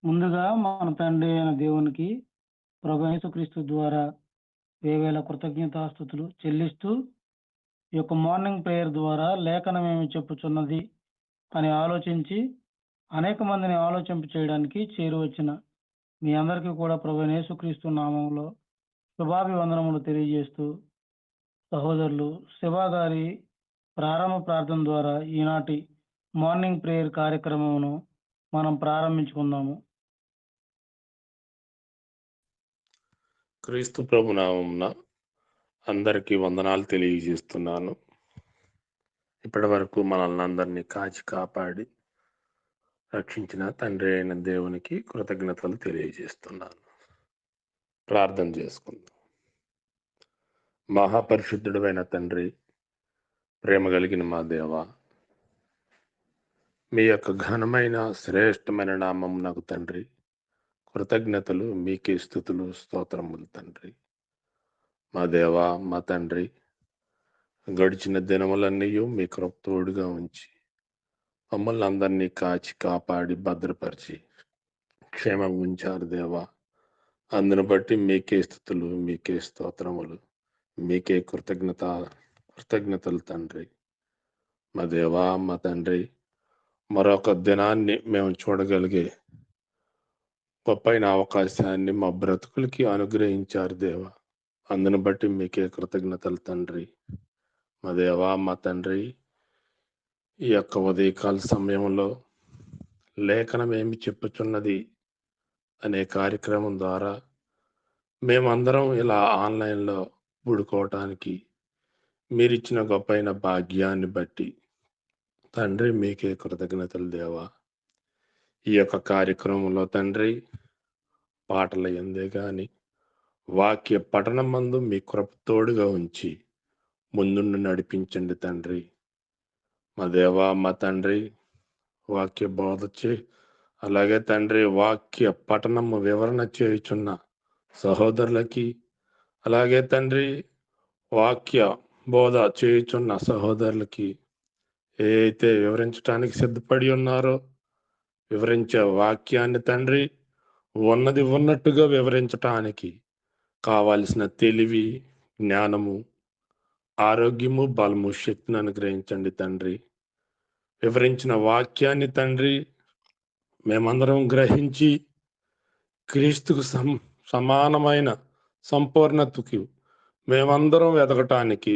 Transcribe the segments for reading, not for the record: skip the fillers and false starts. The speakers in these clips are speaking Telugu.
ముందుగా మన తండ్రి అయిన దేవునికి ప్రభు యేసుక్రీస్తు ద్వారా వేవేల కృతజ్ఞతాస్తుతులు చెల్లిస్తూ ఈ యొక్క మార్నింగ్ ప్రేయర్ ద్వారా లేఖనం ఏమి చెప్పుచున్నది అని ఆలోచించి అనేక మందిని ఆలోచింప చేయడానికి చేరువచ్చిన మీ అందరికీ కూడా ప్రభు యేసుక్రీస్తు నామంలో శుభాభివందనములు తెలియజేస్తూ సహోదరులు శివ గారి ప్రారంభ ప్రార్థన ద్వారా ఈనాటి మార్నింగ్ ప్రేయర్ కార్యక్రమమును మనం ప్రారంభించుకుందాము. క్రీస్తు ప్రభు నామమున అందరికీ వందనాలు తెలియజేస్తున్నాను. ఇప్పటి వరకు మనల్ని అందరినీ కాచి కాపాడి రక్షించిన తండ్రి అయిన దేవునికి కృతజ్ఞతలు తెలియజేస్తున్నాను. ప్రార్థన చేసుకుందాం. మహాపరిశుద్ధుడైన తండ్రి, ప్రేమ కలిగిన మా దేవ, మీ యొక్క ఘనమైన శ్రేష్టమైన నామం నాకు తండ్రి కృతజ్ఞతలు, మీకే స్తుతులు, స్తోత్రములు తండ్రి. మా దేవ, మా తండ్రి, గడిచిన దినములన్నీ మీ కృప తోడుగా ఉంచి మమ్మల్ని అందరినీ కాచి కాపాడి భద్రపరిచి క్షేమంగా ఉంచారు దేవా. అందును బట్టి మీకే స్తుతులు, మీకే స్తోత్రములు, మీకే కృతజ్ఞతలు తండ్రి. మా దేవా, మా తండ్రి, మరొక దినాన్ని మేము చూడగలిగే గొప్పైన అవకాశాన్ని మా బ్రతుకులకి అనుగ్రహించారు దేవా. అందును బట్టి మీకే కృతజ్ఞతలు తండ్రి. మా దేవా, మా తండ్రి, ఈ యొక్క ఉదయకాల సమయంలో లేఖనం ఏమి చెప్పుచున్నది అనే కార్యక్రమం ద్వారా మేమందరం ఇలా ఆన్లైన్లో కూడుకోవటానికి మీరిచ్చిన గొప్పైన భాగ్యాన్ని బట్టి తండ్రి మీకే కృతజ్ఞతలు దేవా. ఈ యొక్క కార్యక్రమంలో తండ్రి పాటల ఎందే కానీ వాక్య పఠనం మందు మీ కృప తోడుగా ఉంచి ముందుండి నడిపించండి తండ్రి. మా దేవా, మా తండ్రి, వాక్య బోధ అలాగే తండ్రి వాక్య పఠనము వివరణ చేయుచున్న సహోదరులకి, అలాగే తండ్రి వాక్య బోధ చేయుచున్న సహోదరులకి ఏ అయితే వివరించడానికి సిద్ధపడి ఉన్నారో వివరించే వాక్యాన్ని తండ్రి ఉన్నది ఉన్నట్టుగా వివరించటానికి కావలసిన తెలివి, జ్ఞానము, ఆరోగ్యము, బలము, శక్తిని అనుగ్రహించండి తండ్రి. వివరించిన వాక్యాన్ని తండ్రి మేమందరం గ్రహించి క్రీస్తుకు సమానమైన సంపూర్ణతకు మేమందరం ఎదగటానికి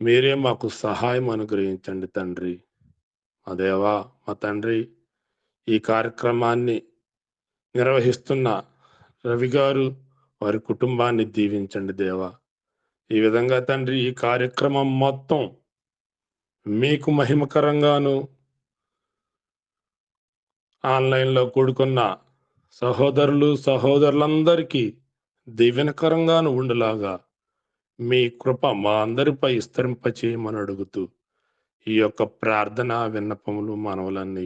మీరే మాకు సహాయం అనుగ్రహించండి తండ్రి. మా దేవా, మా తండ్రి, ఈ కార్యక్రమాన్ని నిర్వహిస్తున్న రవి గారు, వారి కుటుంబాన్ని దీవించండి దేవా. ఈ విధంగా తండ్రి ఈ కార్యక్రమం మొత్తం మీకు మహిమకరంగాను ఆన్లైన్లో కూడుకున్న సహోదరులందరికీ దీవెనకరంగాను ఉండులాగా మీ కృప మా అందరిపై విస్తరింపచేయమని అడుగుతూ ఈ యొక్క ప్రార్థన విన్నపములు మనవులన్నీ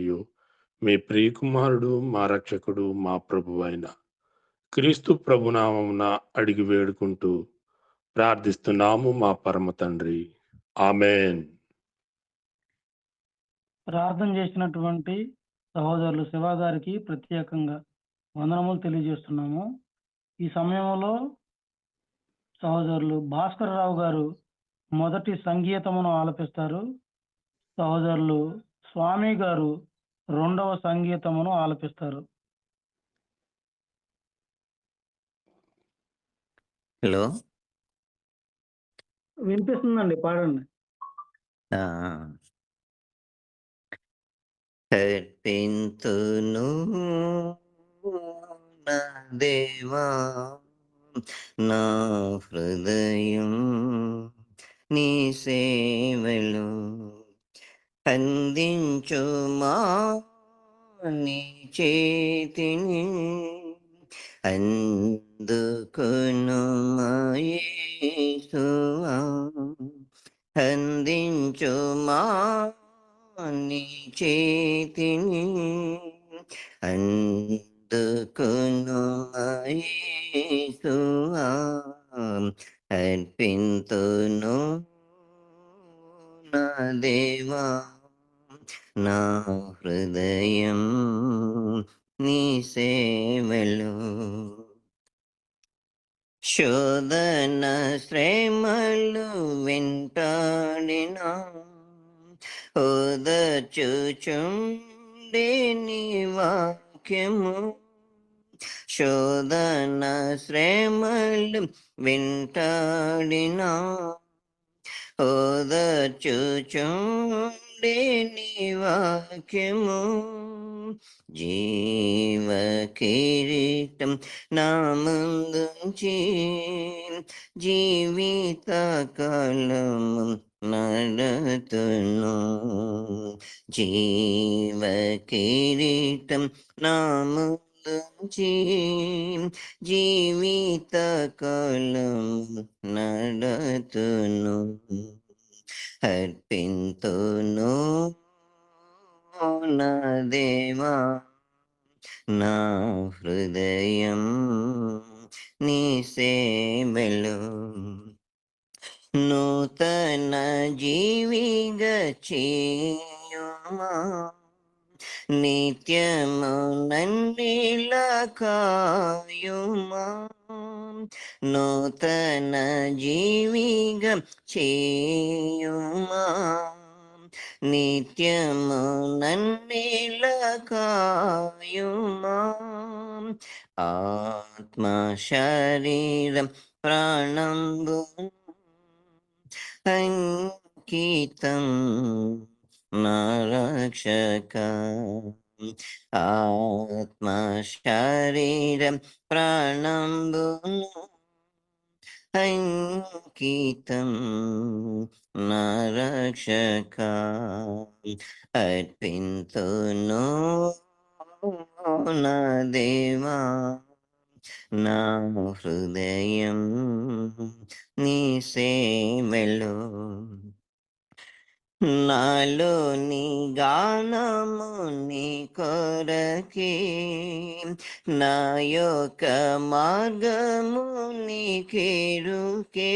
మీ ప్రియకుమారుడు, మా రక్షకుడు, మా ప్రభు అయిన క్రీస్తు ప్రభునామమున అడిగి వేడుకుంటూ ప్రార్థిస్తున్నాము మా పరమ తండ్రి. ఆమేన్. ప్రార్థన చేసినటువంటి సహోదరులు శివ గారికి ప్రత్యేకంగా వందనములు తెలియజేస్తున్నాము. ఈ సమయంలో సహోదరులు భాస్కర్ రావు గారు మొదటి సంగీతమును ఆలపిస్తారు. సహోదరులు స్వామి గారు రెండవ సంగీతమును ఆలపిస్తారు. హలో, వినిపిస్తుందండి, పాడండి. కర్పింతును నా దేవా నా హృదయం నీ సేవలు అందించుమా నీ చేతిని అందుకును యేసువా అందించుమా నీ చేతిని అందుకును యేసువా అర్పింతును నా దేవా నా హృదయం నీ సేవలో. శోధన శ్రమలు వెంటాడినా ఓదర్చుచుండే నీ వాక్యము. శోధన శ్రమలు వెంటాడినా ఓదర్చుచుండే నీ వాక్యము. జీవ కిరీటం నా ముందుంచి జీవిత కాలము నడతును. జీవ కిరీటం నా ముందుంచి జీవిత కాలము నడతును. అర్పింతును నా దేవా నా హృదయం నీ సేవలో. నూతన జీవిగా చేయుమా నిత్యము నన్నిలా కాయుమా. నూతన జీవిగా చేయుమా నిత్యము నన్నిలా కాయుమా. ఆత్మ శరీరం ప్రాణంబు అంకితం నా రక్షక. ఆత్మ శరీరం ప్రాణంబు అంకితం నా రక్షక. అర్పింతును నా దేవా నా హృదయం నీ సేవలో. నాలో నీ గానము నీ కొరకే నా యొక్క మార్గము నీ కేరుకే.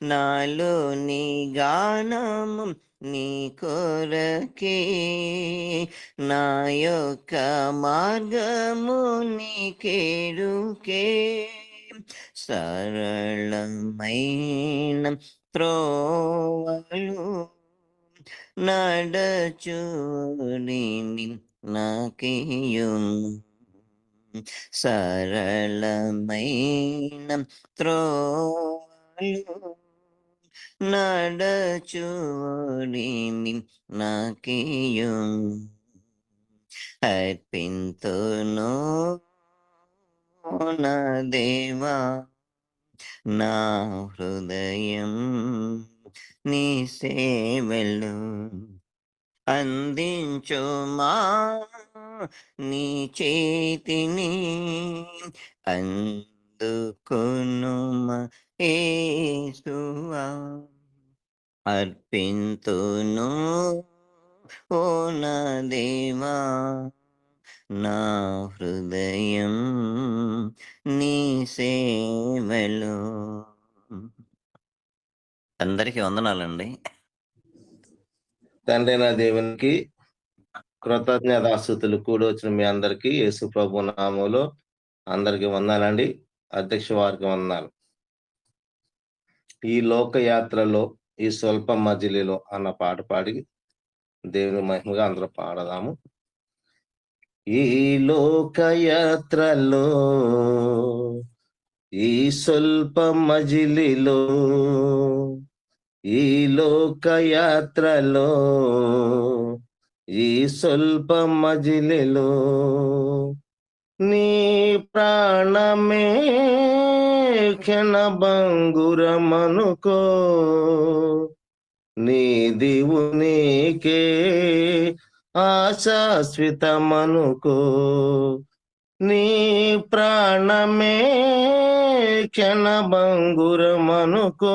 నాలో నీ గానము నీ కొరకే నా యొక్క మార్గము నీ కేరుకే. సరళమైన త్రోవలు నడచుని నాకియుము. సరళమైన త్రోవలు నడచుని నాకియుము. అర్పింతును నా దేవా నా హృదయం నీ సేవలో. అందించుమా నీ చేతిని అందుకొనుమా యేసువా. అర్పింతును ఓ నా దేవా నా హృదయం నీ సేవలో. అందరికీ వందనాలండి. తండ్రి నా దేవునికి కృతజ్ఞతాస్తుతులు కూడొచ్చిన మీ అందరికీ యేసు ప్రభు నామములో అందరికీ వందనాలండి. అధ్యక్ష వారికి వందనాలు. ఈ లోకయాత్రలో ఈ స్వల్ప మజిలీలో అన్న పాట పాడి దేవుని మహిమగా అందరూ పాడదాము. ఈ లోకయాత్రలో ఈ స్వల్ప మజిలీలో ఈ లోకయాత్రలో ఈ స్వల్ప మజిలీలో నీ ప్రాణమే క్షణభంగురమనుకో. నీ దేవునికే ఆశాశ్వితమనుకో. నీ ప్రాణమే క్షణభంగురమనుకో.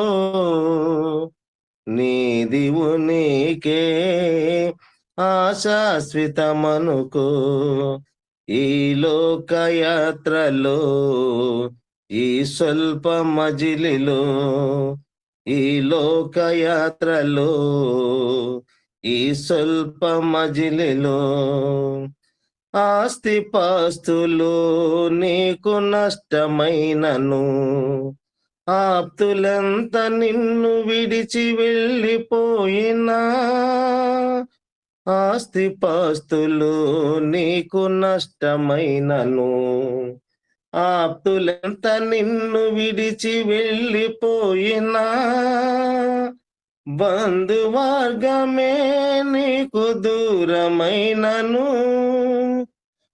నీ దేవునికే ఆశాశ్వితమనుకో. ఈ లోకయాత్రలో ఈ స్వల్ప మజిలీలో ఈ లోకయాత్రలో ఈ స్వల్ప మజిలీలో ఆస్తిపాస్తులు నీకు నష్టమైనను, ఆప్తులంత నిన్ను విడిచి వెళ్ళిపోయినా, ఆస్తిపాస్తులు నీకు నష్టమైనను, ఆప్తులంత నిన్ను విడిచి వెళ్ళిపోయినా, బంధువర్గమే నీకు దూరమైనను,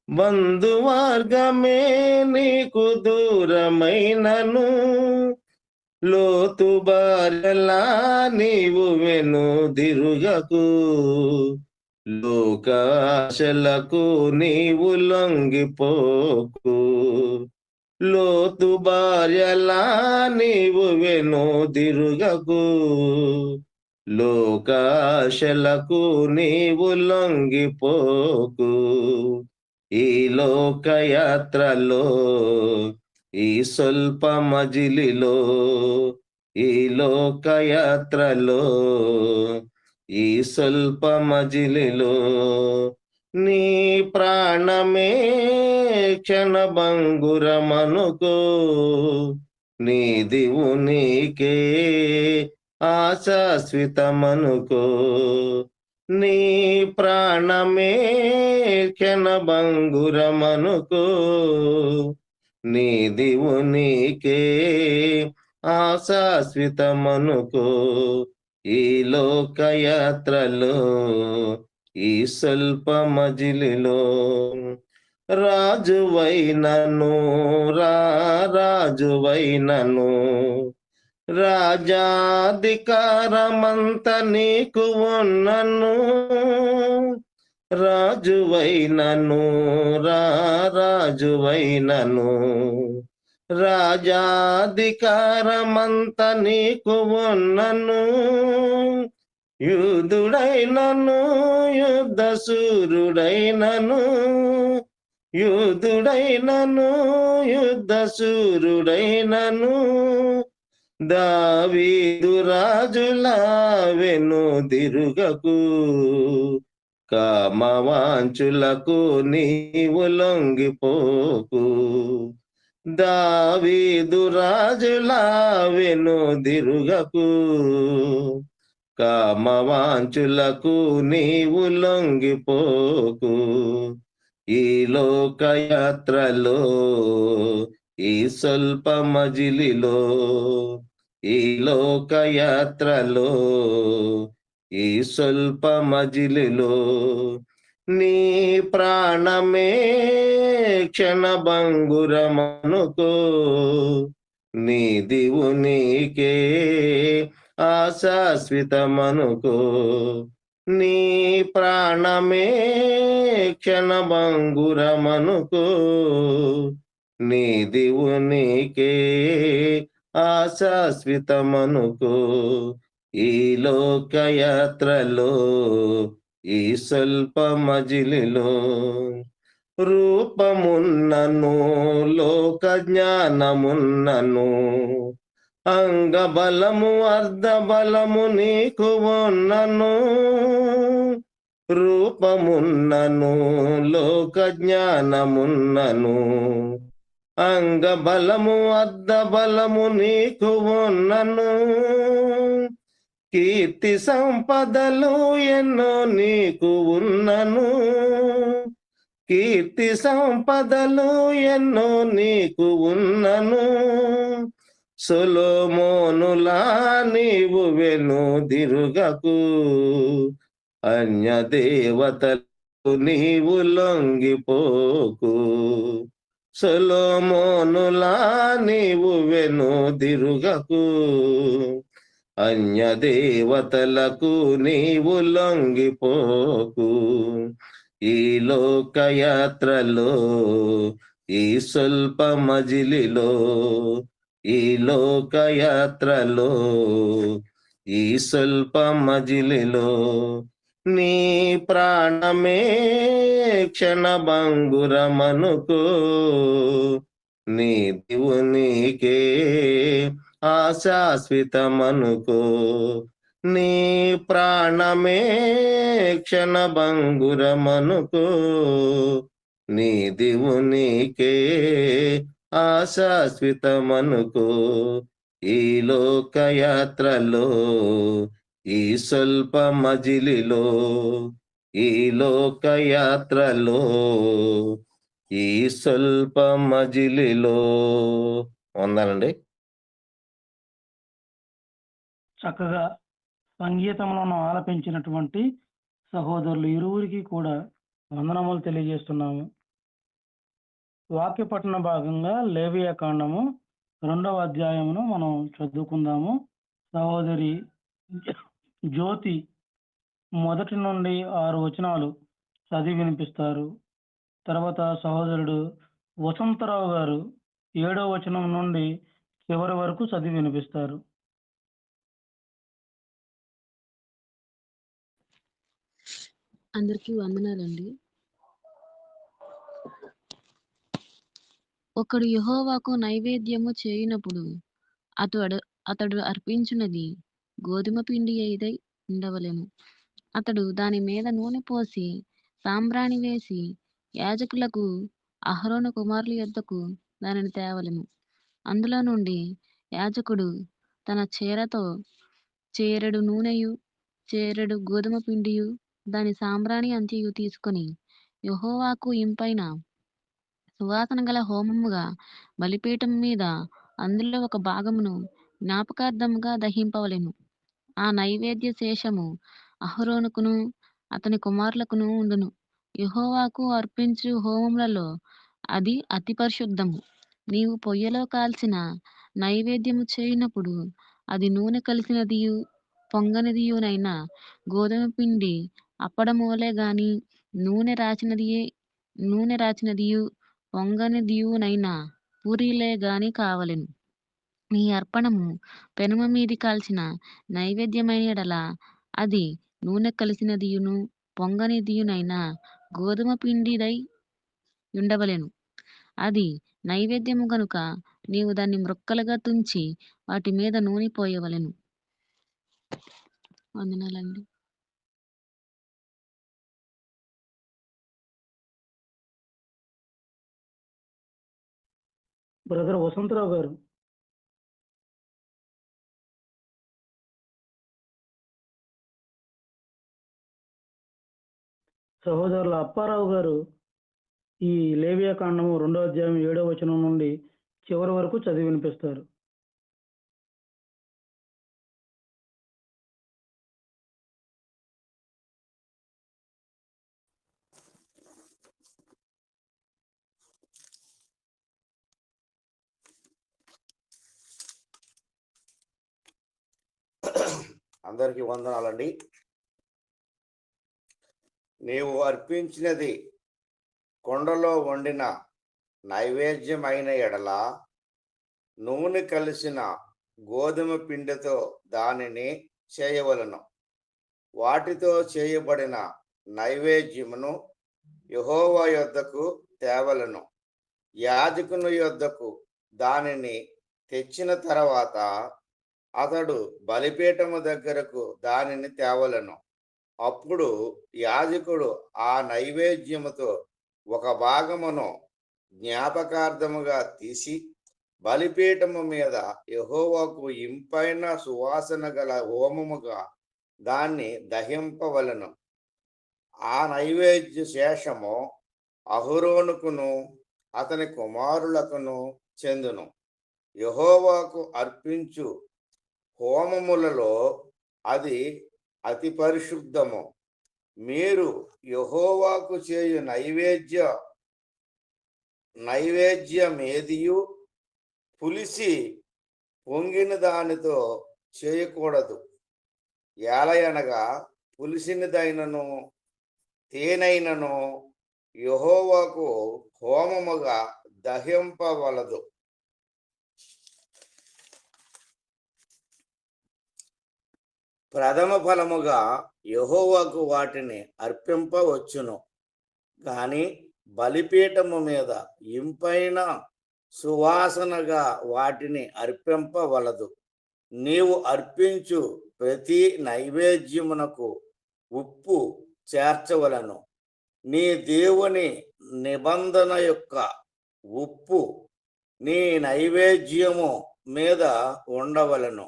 బంధువర్గమే నీకు దూరమైనను, లోతు భార్యలా నీవు వెనుదిరుగకు, లోకాశలకు నీవు లొంగిపోకు, లోతు భార్యలా నీవు వెనుదిరుగకు, లోకాశలకు నీవు లొంగిపోకు. ఈ లోకయాత్రలో, ఈ స్వల్ప మజిలిలో, ఈ లోకయాత్రలో, ఈ స్వల్ప మజిలిలో నీ ప్రాణమే క్షణభంగురమనుకో, నీ దేవునికే ఆశాశ్వితమనుకో, నీ ప్రాణమే క్షణభంగురమనుకో, నీ దేవునికే ఆశాశ్వితమనుకో. ఈ లోకయాత్రలో, ఈ స్వల్ప మజిలిలో రాజువైనను, రాజువైనను, రాజాధికారమంత నీకు ఉన్నను, రాజువైనను, రాజువైనను, రాజాధికారమంత నీకు ఉన్నను, యూదుడైనను, యుద్ధశూరుడైనను, యూదుడైనను, యుద్ధశూరుడైనను, దావీదు రాజులా వెనుదిరుగకు, కామవాంఛులకు నీవు లొంగిపోకు, దావీదు రాజులా వెనుదిరుగకు, కామవాంఛులకు నీవు లొంగిపోకు. ఈ లోకయాత్రలో, ఈ స్వల్ప మజిలిలో, ఈ లోకయాత్రలో, ఈ స్వల్ప మజిలిలో నీ ప్రాణమే క్షణభంగురమనుకో, నీ దేవునికే ఆశాశ్వితమనుకో, నీ ప్రాణమే క్షణభంగురమనుకో, నీ దేవునికే ఆశాశ్వితమనుకో. ఈ లోకయాత్రలో, ఈ స్వల్ప మజిలిలో రూపమున్నను, లోక జ్ఞానమున్నను, అంగబలము అర్ధబలము నీకు ఉన్నను, రూపమున్నను, లోక జ్ఞానమున్నను, అంగబలము అర్ధబలము నీకు ఉన్నను, కీర్తి సంపదలు ఎన్నో నీకు ఉన్నను, కీర్తి సంపదలు ఎన్నో నీకు ఉన్నను, సొలొమోనులా నీవు వెనుదిరుగకు, అన్య దేవతలకు నీవు లొంగిపోకు, సొలొమోనులా నీవు వెనుదిరుగకు, అన్య దేవతలకు నీవు లొంగిపోకు. ఈ లోకయాత్రలో, ఈ స్వల్ప మజిలిలో, ఈ లోకయాత్రలో, ఈ స్వల్ప మజిలిలో నీ ప్రాణమే క్షణభంగురమనుకో, నీ దేవునికే ఆశాశ్వితమనుకో, నీ ప్రాణమే క్షణభంగురమనుకో, నీ దేవునికే ఆశాశ్వితమనుకో. ఈ లోకయాత్రలో, ఈ స్వల్ప మజిలిలో, ఈ లోకయాత్రలో, ఈ స్వల్ప మజిలిలో. వందాలండి. చక్కగా సంగీతములను ఆలపించినటువంటి సహోదరులు ఇరువురికి కూడా వందనములు తెలియజేస్తున్నాము. వాక్య పఠన భాగంగా లేవియా కాండము 2వ అధ్యాయమును మనం చదువుకుందాము. సహోదరి జ్యోతి 1 నుండి 6 వచనాలు చదివి వినిపిస్తారు. తర్వాత సహోదరుడు వసంతరావు గారు 7వ వచనం నుండి చివరి వరకు చదివి వినిపిస్తారు. అందరికీ వందనాలండి. ఒకడు యెహోవాకు నైవేద్యము చేయునప్పుడు అతడు అర్పించున్నది గోధుమ పిండి ఏదై ఉండవలెను. అతడు దాని మీద నూనె పోసి సాంబ్రాణి వేసి యాజకులకు అహరోను కుమారుల యొద్దకు దానిని తేవలెను. అందులో నుండి యాజకుడు తన చేరతో చేరెడు నూనెయు చేరెడు గోధుమ పిండియు దాని సాంబ్రాణి అంత్యయు తీసుకొని యెహోవాకు ఇంపైన సువాసన గల హోమముగా బలిపీఠం మీద అందులో ఒక భాగమును జ్ఞాపకార్థముగా దహింపవలెను. ఆ నైవేద్య శేషము అహరోనుకును అతని కుమారులకును ఉండును. యెహోవాకు అర్పించు హోమములలో అది అతి పరిశుద్ధము. నీవు పొయ్యలో కాల్చిన నైవేద్యము చేయునప్పుడు అది నూనె కలిసినదియు పొంగనిదియునైనా గోధుమ పిండి అప్పడమోలే గాని నూనె రాచినదియు పొంగనిదియునైనా పూరీలే గాని కావలెను. నీ అర్పణము పెనుమ మీది కాల్చిన నైవేద్యమైన యెడల అది నూనె కలిసినదియును పొంగనిదియునైనా గోధుమ పిండిదై ఉండవలెను. అది నైవేద్యము గనుక నీవు దాన్ని మ్రొక్కలుగా తుంచి వాటి మీద నూనె పోయవలెను. వందనాలండి. బ్రదర్ వసంతరావు గారు. సహోదరుల అప్పారావు గారు ఈ లేవియా కాండము 2వ అధ్యాయం 7వ వచనం నుండి చివరి వరకు చదివి వినిపిస్తారు. అందరికీ వందనాలండి. నీవు అర్పించినది కొండలో వండిన నైవేద్యమైన ఎడల నూనె కలిసిన గోధుమ పిండితో దానిని చేయవలను. వాటితో చేయబడిన నైవేద్యమును యెహోవా యొద్దకు తేవలను. యాజకుని యొద్దకు దానిని తెచ్చిన తర్వాత అతడు బలిపీఠము దగ్గరకు దానిని తేవలను. అప్పుడు యాజకుడు ఆ నైవేద్యముతో ఒక భాగమును జ్ఞాపకార్థముగా తీసి బలిపీఠము మీద యెహోవాకు ఇంపైన సువాసన గల హోమముగా దాన్ని దహింపవలను. ఆ నైవేద్య శేషము అహరోనుకును అతని కుమారులకును చెందును. యెహోవాకు అర్పించు హోమములలో అది అతి పరిశుద్ధము. మీరు యెహోవాకు చేయు నైవేద్యమేదియు పులిసి పొంగిన దానితో చేయకూడదు. ఏలయనగా పులిసినదైనను తేనైనను యెహోవాకు హోమముగా దహింపవలదు. ప్రథమ ఫలముగా యెహోవాకు వాటిని అర్పింపవచ్చును, కానీ బలిపీఠము మీద ఇంపైన సువాసనగా వాటిని అర్పింపవలదు. నీవు అర్పించు ప్రతి నైవేద్యమునకు ఉప్పు చేర్చవలను. నీ దేవుని నిబంధన యొక్క ఉప్పు నీ నైవేద్యము మీద ఉండవలను.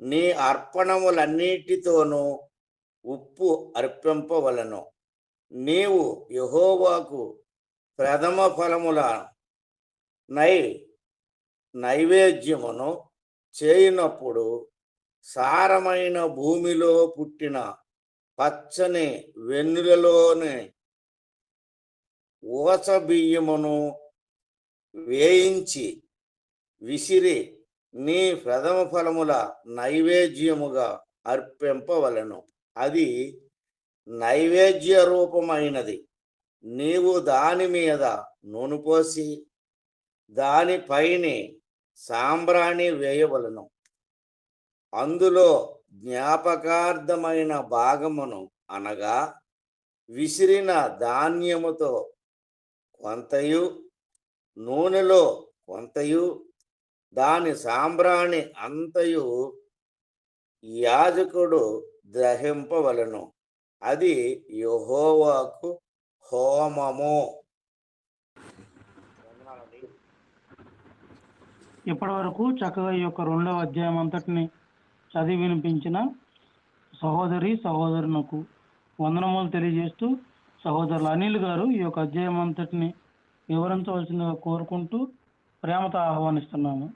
నీ అర్పణములన్నిటితోనూ ఉప్పు అర్పింపవలను. నీవు యెహోవాకు ప్రథమ ఫలముల నైవేద్యమును చేయనప్పుడు సారమైన భూమిలో పుట్టిన పచ్చని వెన్నులలోని ఊస బియ్యమును వేయించి విసిరి నీ ప్రథమ ఫలముల నైవేద్యముగా అర్పింపవలను. అది నైవేద్య రూపమైనది. నీవు దాని మీద నూనె పోసి దానిపైన సాంబ్రాణి వేయవలను. అందులో జ్ఞాపకార్థమైన భాగమును అనగా విసిరిన ధాన్యముతో కొంతయు, నూనెలో కొంతయు, దాని సాంబ్రాణి అంతయు యాజకుడు దహింపవలను. అది యెహోవాకు హోమము. ఇప్పటి వరకు చక్కగా ఈ యొక్క 2వ అధ్యాయం అంతటిని చదివి వినిపించిన సహోదరులకు వందనములు తెలియజేస్తూ, సహోదరులు అనిల్ గారు ఈ యొక్క అధ్యాయం అంతటిని వివరించవలసిందిగా కోరుకుంటూ ప్రేమతో ఆహ్వానిస్తున్నాము.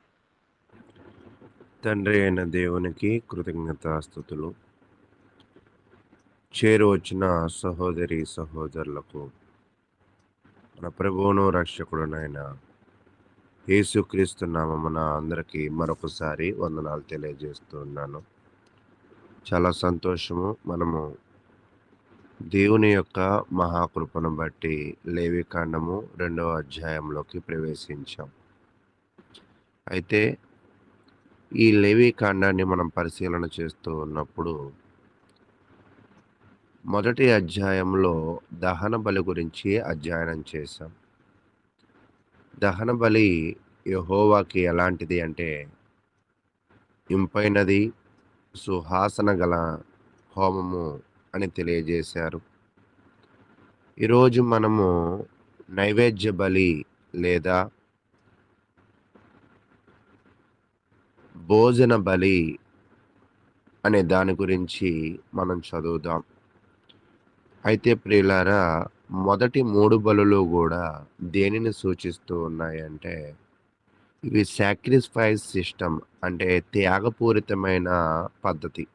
తండ్రి అయిన దేవునికి కృతజ్ఞతాస్తుతులు. చేరు వచ్చిన సహోదరులకు మన ప్రభువును రక్షకుడునైన యేసుక్రీస్తు నామమున అందరికీ మరొకసారి వందనాలు తెలియజేస్తున్నాను. చాలా సంతోషము. మనము దేవుని యొక్క మహాకృపను బట్టి లేవికాండము 2వ అధ్యాయంలోకి ప్రవేశించాం. అయితే ఈ లేవికాండాన్ని మనం పరిశీలన చేస్తూ ఉన్నప్పుడు మొదటి అధ్యాయంలో దహన బలి గురించి అధ్యయనం చేశాం. దహన బలి యెహోవాకి ఎలాంటిది అంటే ఇంపైనది, సువాసన గల హోమము అని తెలియజేశారు. ఈరోజు మనము నైవేద్య బలి లేదా భోజన బలి అనే దాని గురించి మనం చదువుదాం. అయితే ప్రియులారా, మొదటి 3 బలులు కూడా దేనిని సూచిస్తూ ఉన్నాయంటే ఇవి సాక్రిఫైస్ సిస్టమ్, అంటే త్యాగపూరితమైన పద్ధతి.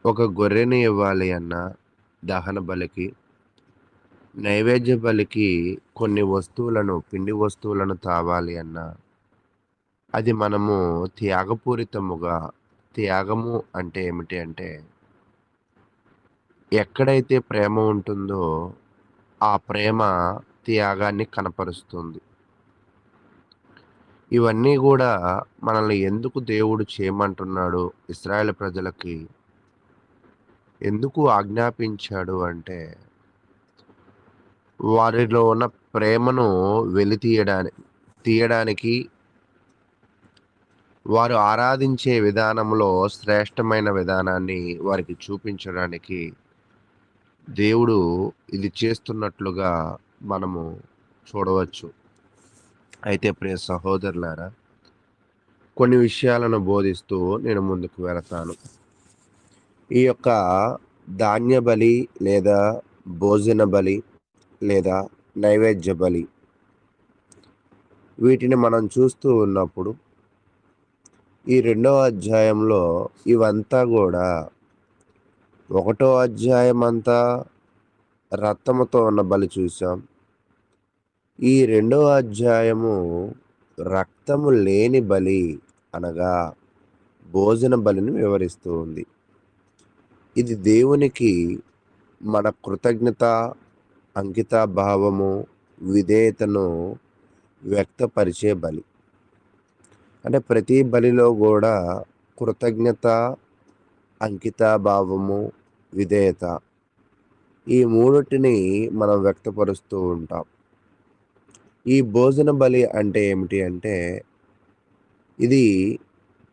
ఒక గొర్రెని ఇవ్వాలి అన్న దహన బలికి, నైవేద్య బలికి కొన్ని వస్తువులను, పిండి వస్తువులను తావాలి అన్న అది మనము త్యాగపూరితముగా, త్యాగము అంటే ఏమిటి అంటే ఎక్కడైతే ప్రేమ ఉంటుందో ఆ ప్రేమ త్యాగాన్ని కనపరుస్తుంది. ఇవన్నీ కూడా మనల్ని ఎందుకు దేవుడు చేయమంటున్నాడు, ఇశ్రాయేలు ప్రజలకి ఎందుకు ఆజ్ఞాపించాడు అంటే వారిలో ఉన్న ప్రేమను తీయడానికి, వారు ఆరాధించే విధానంలో శ్రేష్టమైన విధానాన్ని వారికి చూపించడానికి దేవుడు ఇది చేస్తున్నట్లుగా మనము చూడవచ్చు. అయితే ప్రియ సహోదరులారా, కొన్ని విషయాలను బోధిస్తూ నేను ముందుకు వెళతాను. ఈ యొక్క ధాన్య బలి లేదా భోజన బలి లేదా నైవేద్య బలి, వీటిని మనం చూస్తూ ఉన్నప్పుడు ఈ 2వ అధ్యాయంలో ఇవంతా కూడా 1వ అధ్యాయం అంతా రక్తముతో ఉన్న బలి చూసాం. ఈ 2వ అధ్యాయము రక్తము లేని బలి అనగా భోజన బలిని వివరిస్తూ ఉంది. ఇది దేవునికి మన కృతజ్ఞత, అంకిత భావము, విధేయతను వ్యక్తపరిచే బలి. అంటే ప్రతి బలిలో కూడా కృతజ్ఞత, అంకిత భావము, విధేయత, ఈ మూడిటిని మనం వ్యక్తపరుస్తూ ఉంటాం. ఈ భోజన బలి అంటే ఏమిటి అంటే ఇది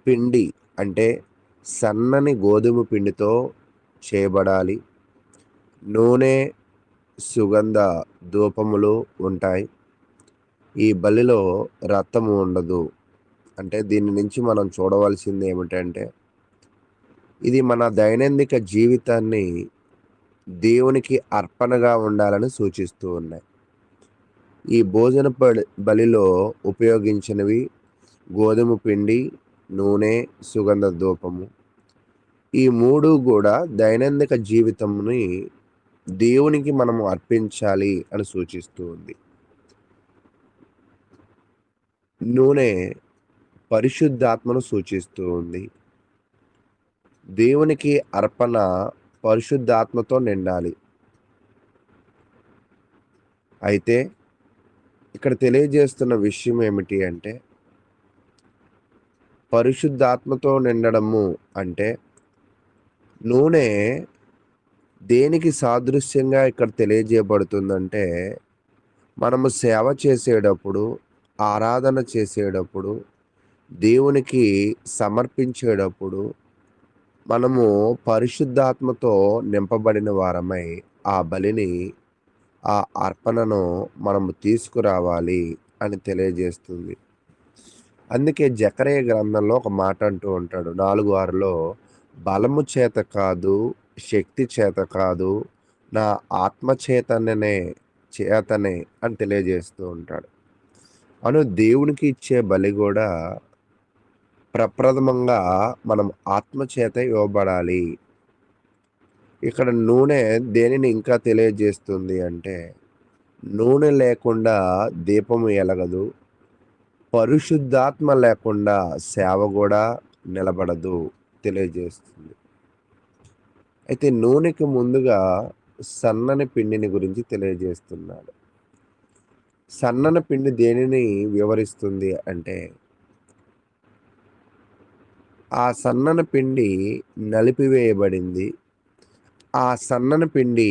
పిండి, అంటే సన్నని గోధుమ పిండితో చేయబడాలి. నూనె, సుగంధ ధూపములు ఉంటాయి. ఈ బలిలో రక్తము ఉండదు. అంటే దీని నుంచి మనం చూడవలసింది ఏమిటంటే, ఇది మన దైనందిక జీవితాన్ని దేవునికి అర్పణగా ఉండాలని సూచిస్తూ ఉన్నాయి. ఈ భోజన బలిలో ఉపయోగించినవి గోధుమ పిండి, నూనె, సుగంధ ధూపము. ఈ 3 కూడా దైనందిక జీవితంని దేవునికి మనము అర్పించాలి అని సూచిస్తూ ఉంది. నూనె పరిశుద్ధాత్మను సూచిస్తూ ఉంది. దేవునికి అర్పణ పరిశుద్ధాత్మతో నిండాలి. అయితే ఇక్కడ తెలియజేస్తున్న విషయం ఏమిటి అంటే, పరిశుద్ధాత్మతో నిండడము అంటే నూనె దేనికి సాదృశ్యంగా ఇక్కడ తెలియజేయబడుతుందంటే, మనము సేవ చేసేటప్పుడు, ఆరాధన చేసేటప్పుడు, దేవునికి సమర్పించేటప్పుడు మనము పరిశుద్ధాత్మతో నింపబడిన వారమై ఆ బలిని, ఆ అర్పణను మనము తీసుకురావాలి అని తెలియజేస్తుంది. అందుకే జకర్య గ్రంథంలో ఒక మాట అంటూ ఉంటాడు 4:6లో, బలము చేత కాదు, శక్తి చేత కాదు, నా ఆత్మ చేతనే అని తెలియజేస్తూ ఉంటాడు. దేవునికి ఇచ్చే బలి కూడా ప్రప్రథమంగా మనం ఆత్మ చేత ఇవ్వబడాలి. ఇక్కడ నూనె దేనిని ఇంకా తెలియజేస్తుంది అంటే, నూనె లేకుండా దీపము ఎలగదు, పరిశుద్ధాత్మ లేకుండా సేవ కూడా నిలబడదు తెలియజేస్తుంది. అయితే నూనెకి ముందుగా సన్నని పిండిని గురించి తెలియజేస్తున్నాడు. సన్నని పిండి దేనిని వివరిస్తుంది అంటే, ఆ సన్నని పిండి నలిపివేయబడింది, ఆ సన్నని పిండి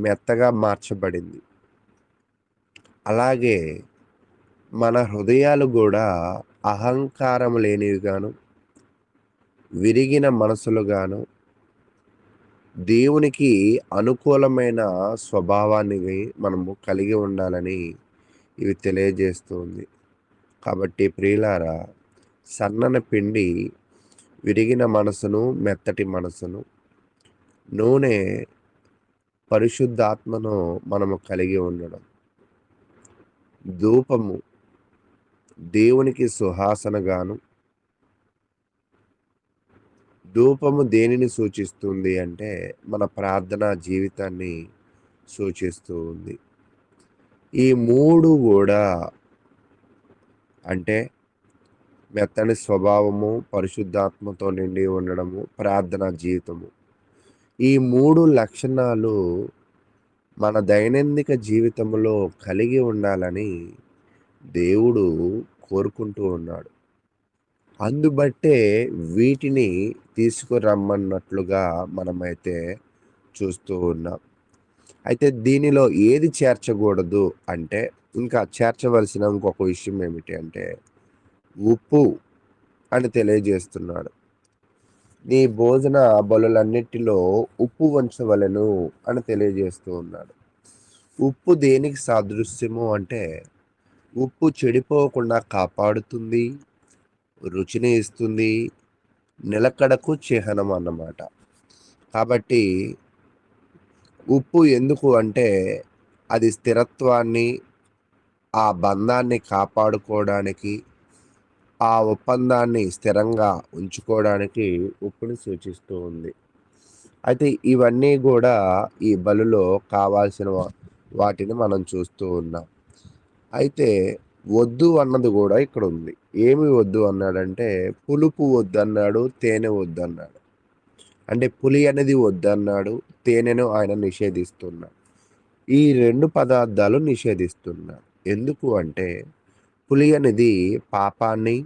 మెత్తగా మార్చబడింది. అలాగే మన హృదయాలు కూడా అహంకారం లేనివిగాను, విరిగిన మనసులుగాను, దేవునికి అనుకూలమైన స్వభావాన్ని మనము కలిగి ఉండాలని ఇవి తెలియజేస్తుంది. కాబట్టి ప్రియులారా, సన్నని పిండి విరిగిన మనసును, మెత్తటి మనసును, నూనె పరిశుద్ధాత్మను మనము కలిగి ఉండడం, ధూపము దేవునికి సువాసనగాను. ధూపము దేనిని సూచిస్తుంది అంటే, మన ప్రార్థనా జీవితాన్ని సూచిస్తూ ఉంది. ఈ 3 కూడా అంటే మెత్తని స్వభావము, పరిశుద్ధాత్మతో నిండి ఉండడము, ప్రార్థనా జీవితము, ఈ 3 లక్షణాలు మన దైనందిక జీవితంలో కలిగి ఉండాలని దేవుడు కోరుకుంటూ ఉన్నాడు. అందుబట్టే వీటిని తీసుకురమ్మన్నట్లుగా మనమైతే చూస్తూ ఉన్నాం. అయితే దీనిలో ఏది చేర్చకూడదు అంటే, ఇంకా చేర్చవలసిన ఇంకొక విషయం ఏమిటి అంటే, ఉప్పు అని తెలియజేస్తున్నాడు. నీ భోజన బలులన్నిటిలో ఉప్పు ఉంచవలెను అని తెలియజేస్తూ ఉన్నాడు. ఉప్పు దేనికి సాదృశ్యము అంటే, ఉప్పు చెడిపోకుండా కాపాడుతుంది, రుచిని ఇస్తుంది, నిలకడకు చిహ్నం అన్నమాట. కాబట్టి ఉప్పు ఎందుకు అంటే, అది స్థిరత్వాన్ని, ఆ బంధాన్ని కాపాడుకోవడానికి, ఆ ఒప్పందాన్ని స్థిరంగా ఉంచుకోవడానికి ఉప్పుని సూచిస్తూ ఉంది. అయితే ఇవన్నీ కూడా ఈ బలిలో కావాల్సిన వాటిని మనం చూస్తూ ఉన్నాం. అయితే వద్దు అన్నది కూడా ఇక్కడ ఉంది. ఏమి వద్దు అన్నాడంటే, పులుపు వద్దన్నాడు, తేనె వద్దన్నాడు. అంటే పులి అనేది వద్దన్నాడు, తేనెను ఆయన నిషేధిస్తున్నాడు. ఈ 2 పదార్థాలు నిషేధిస్తున్నాడు. ఎందుకు అంటే, పులి అనేది పాపాన్ని,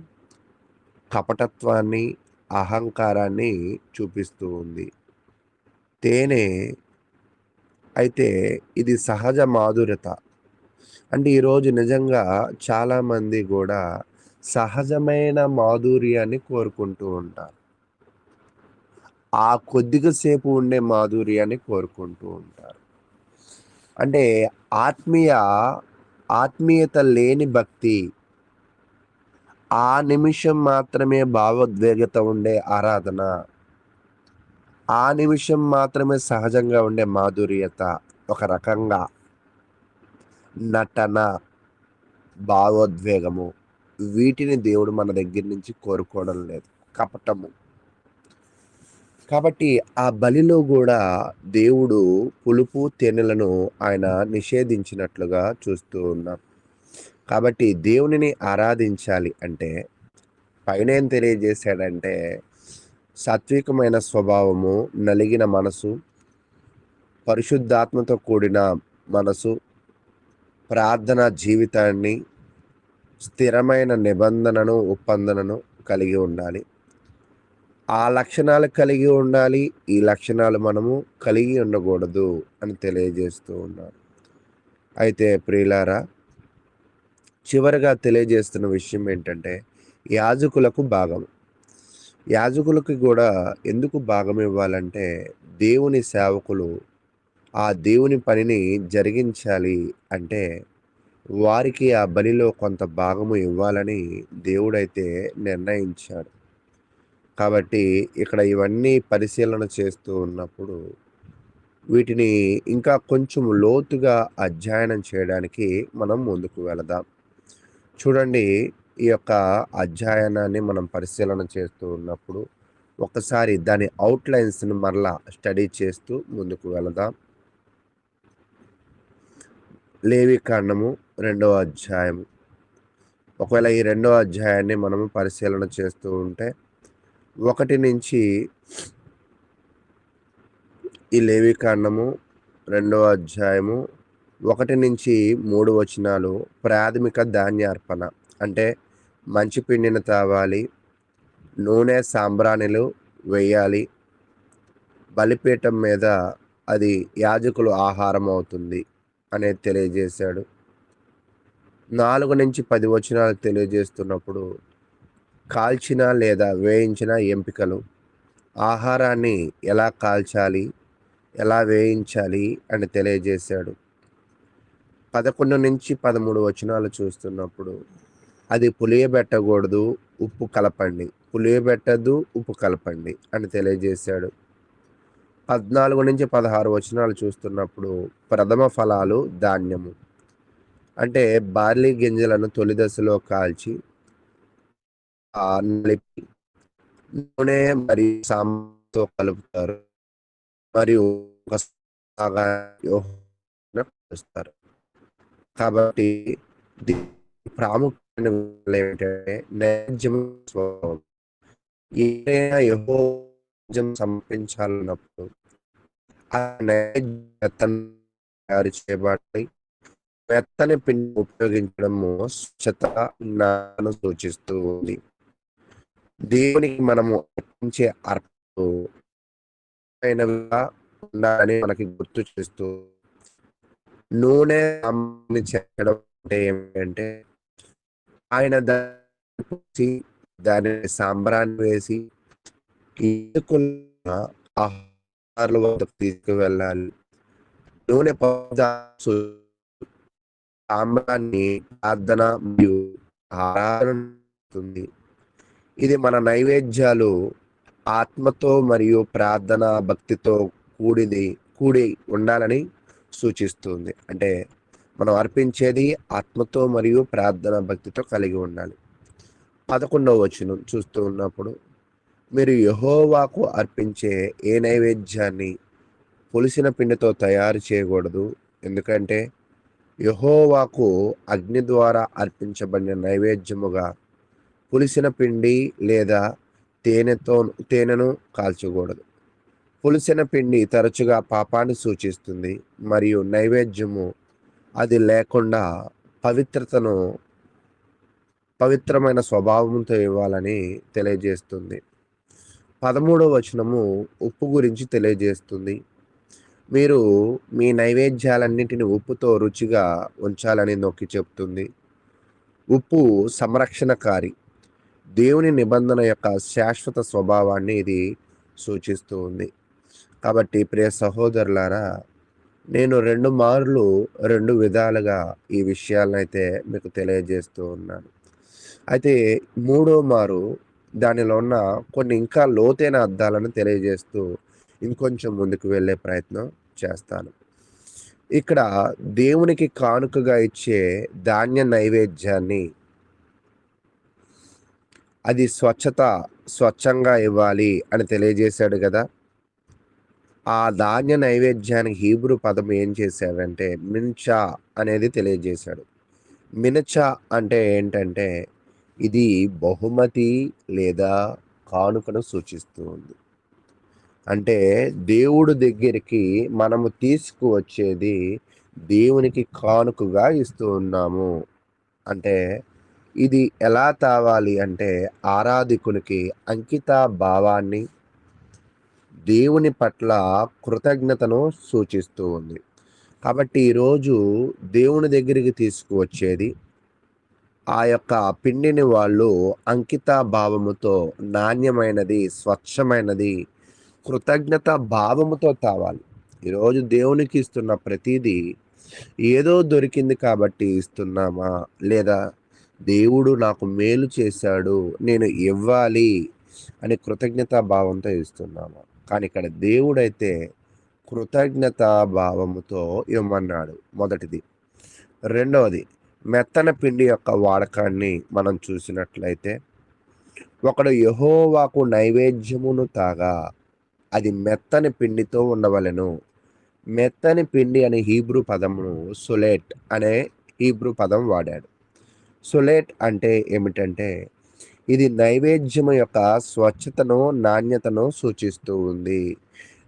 కపటత్వాన్ని, అహంకారాన్ని చూపిస్తూ ఉంది. తేనె అయితే ఇది సహజ మాధుర్యత. అంటే ఈరోజు నిజంగా చాలామంది కూడా సహజమైన మాధుర్యాన్ని కోరుకుంటూ ఉంటారు. ఆ కొద్దిగా సేపు ఉండే మాధుర్యాన్ని కోరుకుంటూ ఉంటారు. అంటే ఆత్మీయత లేని భక్తి, ఆ నిమిషం మాత్రమే భావోద్వేగత ఉండే ఆరాధన, ఆ నిమిషం మాత్రమే సహజంగా ఉండే మాధుర్యత, ఒక రకంగా నటన, భావోద్వేగము, వీటిని దేవుడు మన దగ్గర నుంచి కోరుకోవడం లేదు. కపటము. కాబట్టి ఆ బలిలో కూడా దేవుడు పులుపు తేనెలను ఆయన నిషేధించినట్లుగా చూస్తూ ఉన్నాం. కాబట్టి దేవునిని ఆరాధించాలి అంటే పైన ఏం తెలియజేశాడంటే సాత్వికమైన స్వభావము, నలిగిన మనసు, పరిశుద్ధాత్మతో కూడిన మనసు, ప్రార్థన జీవితాన్ని, స్థిరమైన నిబంధనను, ఒప్పందనను కలిగి ఉండాలి. ఆ లక్షణాలు కలిగి ఉండాలి. ఈ లక్షణాలు మనము కలిగి ఉండకూడదు అని తెలియజేస్తూ ఉన్నారు. అయితే ప్రియులారా, చివరిగా తెలియజేస్తున్న విషయం ఏంటంటే యాజకులకు భాగం. యాజకులకి కూడా ఎందుకు భాగం ఇవ్వాలంటే దేవుని సేవకులు ఆ దేవుని పనిని జరిగించాలి అంటే వారికి ఆ బలిలో కొంత భాగము ఇవ్వాలని దేవుడైతే నిర్ణయించాడు. కాబట్టి ఇక్కడ ఇవన్నీ పరిశీలన చేస్తూ ఉన్నప్పుడు వీటిని ఇంకా కొంచెం లోతుగా అధ్యయనం చేయడానికి మనం ముందుకు వెళదాం. చూడండి, ఈ యొక్క అధ్యయనాన్ని మనం పరిశీలన చేస్తూ ఉన్నప్పుడు ఒకసారి దాని అవుట్లైన్స్ని మరలా స్టడీ చేస్తూ ముందుకు వెళదాం. లేవికాండము 2వ అధ్యాయము. ఒకవేళ ఈ 2వ అధ్యాయాన్ని మనము పరిశీలన చేస్తూ ఉంటే 1 నుంచి ఈ లేవికాండము 2వ అధ్యాయము 1 నుంచి 3 వచనాలు ప్రాథమిక ధాన్యార్పణ, అంటే మంచి పిండిని తావాలి, నూనె సాంబ్రాణిలు వేయాలి, బలిపీఠం మీద అది యాజకులు ఆహారం అవుతుంది అనేది తెలియజేశాడు. 4 నుంచి 10 వచనాలు తెలియజేస్తున్నప్పుడు కాల్చిన లేదా వేయించిన ఎంపికలు, ఆహారాన్ని ఎలా కాల్చాలి, ఎలా వేయించాలి అని తెలియజేశాడు. 11 నుంచి 13 వచనాలు చూస్తున్నప్పుడు అది పులియబెట్టకూడదు, ఉప్పు కలపండి, పులియబెట్టద్దు, ఉప్పు కలపండి అని తెలియజేశాడు. 14 నుంచి 16 వచనాలు చూస్తున్నప్పుడు ప్రథమ ఫలాలు ధాన్యము, అంటే బార్లీ గింజలను తొలి దశలో కాల్చి నలిపి నూనె మరియు సాంబార్తో కలుపుతారు మరియు కలుస్తారు. కాబట్టి ప్రాముఖ్యమైన ఏమిటంటే నైవేద్యం స్వభావం. ఏదైనా యెహోవాకు సమర్పించాలన్నప్పుడు ఆ నైవేద్యం తయారు చేయబడి మెత్తని పిండి ఉపయోగించడము స్వచ్ఛతను సూచిస్తూ ఉంది. దేవునికి మనము అర్పించే అర్పణగా ఉండాలని మనకి గుర్తు చేస్తూ నూనె చెక్కడం అంటే ఏమిటంటే ఆయన దాని సాంబ్రాన్ని వేసి ఆహారాల వద్దకు తీసుకువెళ్ళాలి. నూనె సాంబ్రాన్ని ప్రార్థన మరియు ఆరాధన. ఇది మన నైవేద్యాలు ఆత్మతో మరియు ప్రార్థన భక్తితో కూడి ఉండాలని సూచిస్తుంది. అంటే మనం అర్పించేది ఆత్మతో మరియు ప్రార్థన భక్తితో కలిగి ఉండాలి. 11వ వచనం చూస్తూ ఉన్నప్పుడు మీరు యెహోవాకు అర్పించే ఏ నైవేద్యాన్ని పులిసిన పిండితో తయారు చేయకూడదు, ఎందుకంటే యెహోవాకు అగ్ని ద్వారా అర్పించబడిన నైవేద్యముగా పులిసిన పిండి లేదా తేనెను కాల్చకూడదు. పులిసిన పిండి తరచుగా పాపాన్ని సూచిస్తుంది మరియు నైవేద్యము అది లేకుండా పవిత్రమైన స్వభావంతో ఇవ్వాలని తెలియజేస్తుంది. 13వ వచనము ఉప్పు గురించి తెలియజేస్తుంది. మీరు మీ నైవేద్యాలన్నింటినీ ఉప్పుతో రుచిగా ఉంచాలని నొక్కి చెప్తుంది. ఉప్పు సంరక్షణకారి, దేవుని నిబంధన యొక్క శాశ్వత స్వభావాన్ని ఇది సూచిస్తూ ఉంది. కాబట్టి ప్రియ సహోదరులారా, నేను 2 మార్లు 2 విధాలుగా ఈ విషయాలనైతే మీకు తెలియజేస్తూ ఉన్నాను. అయితే మూడో మారు దానిలో ఉన్న కొన్ని ఇంకా లోతైన అర్థాలను తెలియజేస్తూ ఇంకొంచెం ముందుకు వెళ్ళే ప్రయత్నం చేస్తాను. ఇక్కడ దేవునికి కానుకగా ఇచ్చే ధాన్య నైవేద్యాన్ని అది స్వచ్ఛంగా ఇవ్వాలి అని తెలియజేశాడు కదా! ఆ ధాన్య నైవేద్యానికి హీబ్రూ పదం ఏం చేశాడంటే మిన్చా అనేది తెలియజేశాడు. మినచా అంటే ఏంటంటే ఇది బహుమతి లేదా కానుకను సూచిస్తూ ఉంది. అంటే దేవుడు దగ్గరికి మనము తీసుకువచ్చేది దేవునికి కానుకగా ఇస్తూ ఉన్నాము. అంటే ఇది ఎలా తావాలి అంటే ఆరాధికునికి అంకిత భావాన్ని, దేవుని పట్ల కృతజ్ఞతను సూచిస్తూ ఉంది. కాబట్టి ఈరోజు దేవుని దగ్గరికి తీసుకువచ్చేది ఆ యొక్క పిండిని వాళ్ళు అంకిత భావముతో, నాణ్యమైనది, స్వచ్ఛమైనది, కృతజ్ఞత భావముతో తావాలి. ఈరోజు దేవునికి ఇస్తున్న ప్రతిదీ ఏదో దొరికింది కాబట్టి ఇస్తున్నామా, లేదా దేవుడు నాకు మేలు చేశాడు నేను ఇవ్వాలి అని కృతజ్ఞతా భావంతో ఇస్తున్నామా? కానీ ఇక్కడ దేవుడైతే కృతజ్ఞతా భావముతో ఇవ్వమన్నాడు, మొదటిది. రెండవది, మెత్తన పిండి యొక్క వాడకాన్ని మనం చూసినట్లయితే, ఒకడు యెహోవాకు నైవేద్యమును తాగా అది మెత్తని పిండితో ఉండవలెను. మెత్తని పిండి అనే హీబ్రూ పదమును సులేట్ అనే హీబ్రూ పదం వాడాడు. సులేట్ అంటే ఏమిటంటే ఇది నైవేద్యము యొక్క స్వచ్ఛతను, నాణ్యతను సూచిస్తూ ఉంది.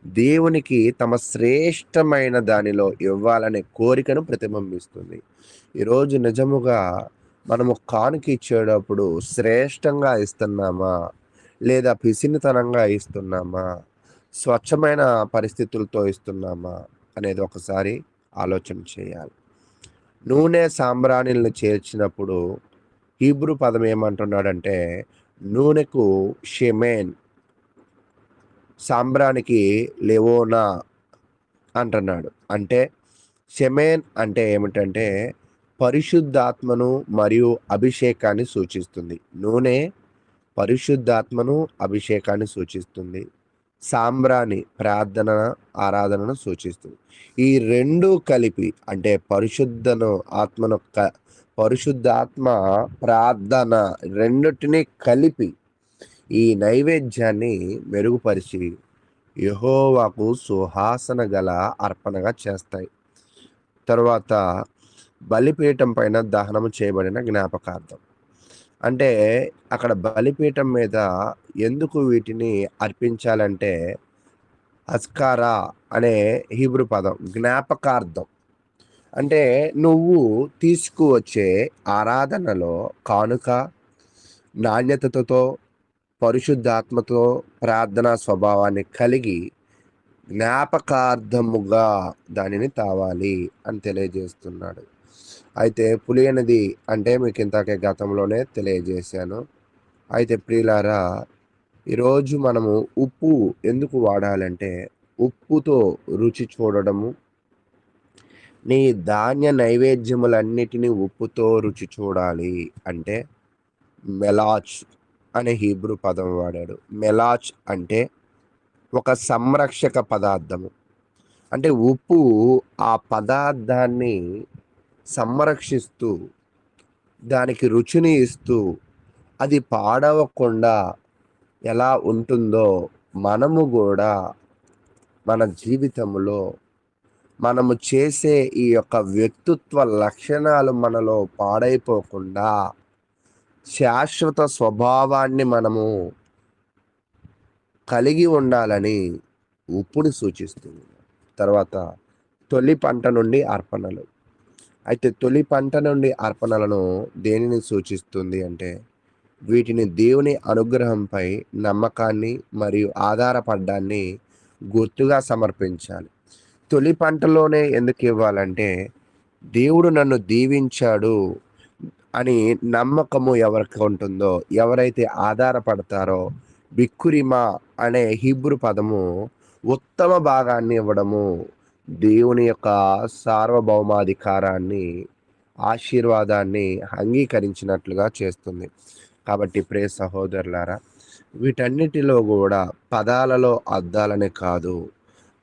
దేవునికి తమ శ్రేష్టమైన దానిలో ఇవ్వాలనే కోరికను ప్రతిబింబిస్తుంది. ఈరోజు నిజముగా మనము కానుక ఇచ్చేటప్పుడు శ్రేష్టంగా ఇస్తున్నామా, లేదా పిసినితనంగా ఇస్తున్నామా, స్వచ్ఛమైన పరిస్థితులతో ఇస్తున్నామా అనేది ఒకసారి ఆలోచన చేయాలి. నూనె సాంబ్రాణిలను చేర్చినప్పుడు హీబ్రూ పదం ఏమంటున్నాడంటే నూనెకు షెమెన్, సాంబ్రానికి లెవోనా అంటున్నాడు. అంటే షెమెన్ అంటే ఏమిటంటే పరిశుద్ధాత్మను మరియు అభిషేకాన్ని సూచిస్తుంది. నూనె పరిశుద్ధాత్మను, అభిషేకాన్ని సూచిస్తుంది. సాంబ్రాణి ప్రార్థన, ఆరాధనను సూచిస్తుంది. ఈ రెండు కలిపి అంటే పరిశుద్ధాత్మ ప్రార్థన రెండిటిని కలిపి ఈ నైవేద్యాన్ని మెరుగుపరిచి యెహోవాకు సువాసన గల అర్పణగా చేస్తాయి. తర్వాత బలిపీఠం పైన దహనము చేయబడిన జ్ఞాపకార్థం. అంటే అక్కడ బలిపీఠం మీద ఎందుకు వీటిని అర్పించాలంటే అస్కారా అనే హీబ్రూ పదం జ్ఞాపకార్థం. అంటే నువ్వు తీసుకువచ్చే ఆరాధనలో కానుక నాణ్యతతో, పరిశుద్ధాత్మతో ప్రార్థనా స్వభావాన్ని కలిగి జ్ఞాపకార్థముగా దానిని తావాలి అని తెలియజేస్తున్నాడు. అయితే పులియనిది అంటే మీకు ఇంతకే గతంలోనే తెలియజేశాను. అయితే ప్రియులారా, ఈరోజు మనము ఉప్పు ఎందుకు వాడాలంటే ఉప్పుతో రుచి చూడడము, నీ ధాన్య నైవేద్యములన్నిటినీ ఉప్పుతో రుచి చూడాలి అంటే మెలాచ్ అనే హీబ్రూ పదం వాడాడు. మెలాచ్ అంటే ఒక సంరక్షక పదార్థము. అంటే ఉప్పు ఆ పదార్థాన్ని సంరక్షిస్తూ దానికి రుచిని ఇస్తూ అది పాడవకుండా ఎలా ఉంటుందో మనము కూడా మన జీవితంలో మనము చేసే ఈ యొక్క వ్యక్తిత్వ లక్షణాలు మనలో పాడైపోకుండా శాశ్వత స్వభావాన్ని మనము కలిగి ఉండాలని ఉప్పుని సూచిస్తుంది. తర్వాత తొలి పంట నుండి అర్పణలు. అయితే తొలి పంట నుండి అర్పణలను దేనిని సూచిస్తుంది అంటే వీటిని దేవుని అనుగ్రహంపై నమ్మకాన్ని మరియు ఆధారపడ్డాన్ని గుర్తుగా సమర్పించాలి. తొలి పంటలోనే ఎందుకు ఇవ్వాలంటే దేవుడు నన్ను దీవించాడు అని నమ్మకము ఎవరికి ఉంటుందో, ఎవరైతే ఆధారపడతారో, బిక్కురిమా అనే హీబ్రూ పదము ఉత్తమ భాగాన్ని ఇవ్వడము, దేవుని యొక్క సార్వభౌమాధికారాన్ని, ఆశీర్వాదాన్ని అంగీకరించినట్లుగా చేస్తుంది. కాబట్టి ప్రియ సహోదరులారా, వీటన్నిటిలో కూడా పదాలలో అర్థాలనే కాదు,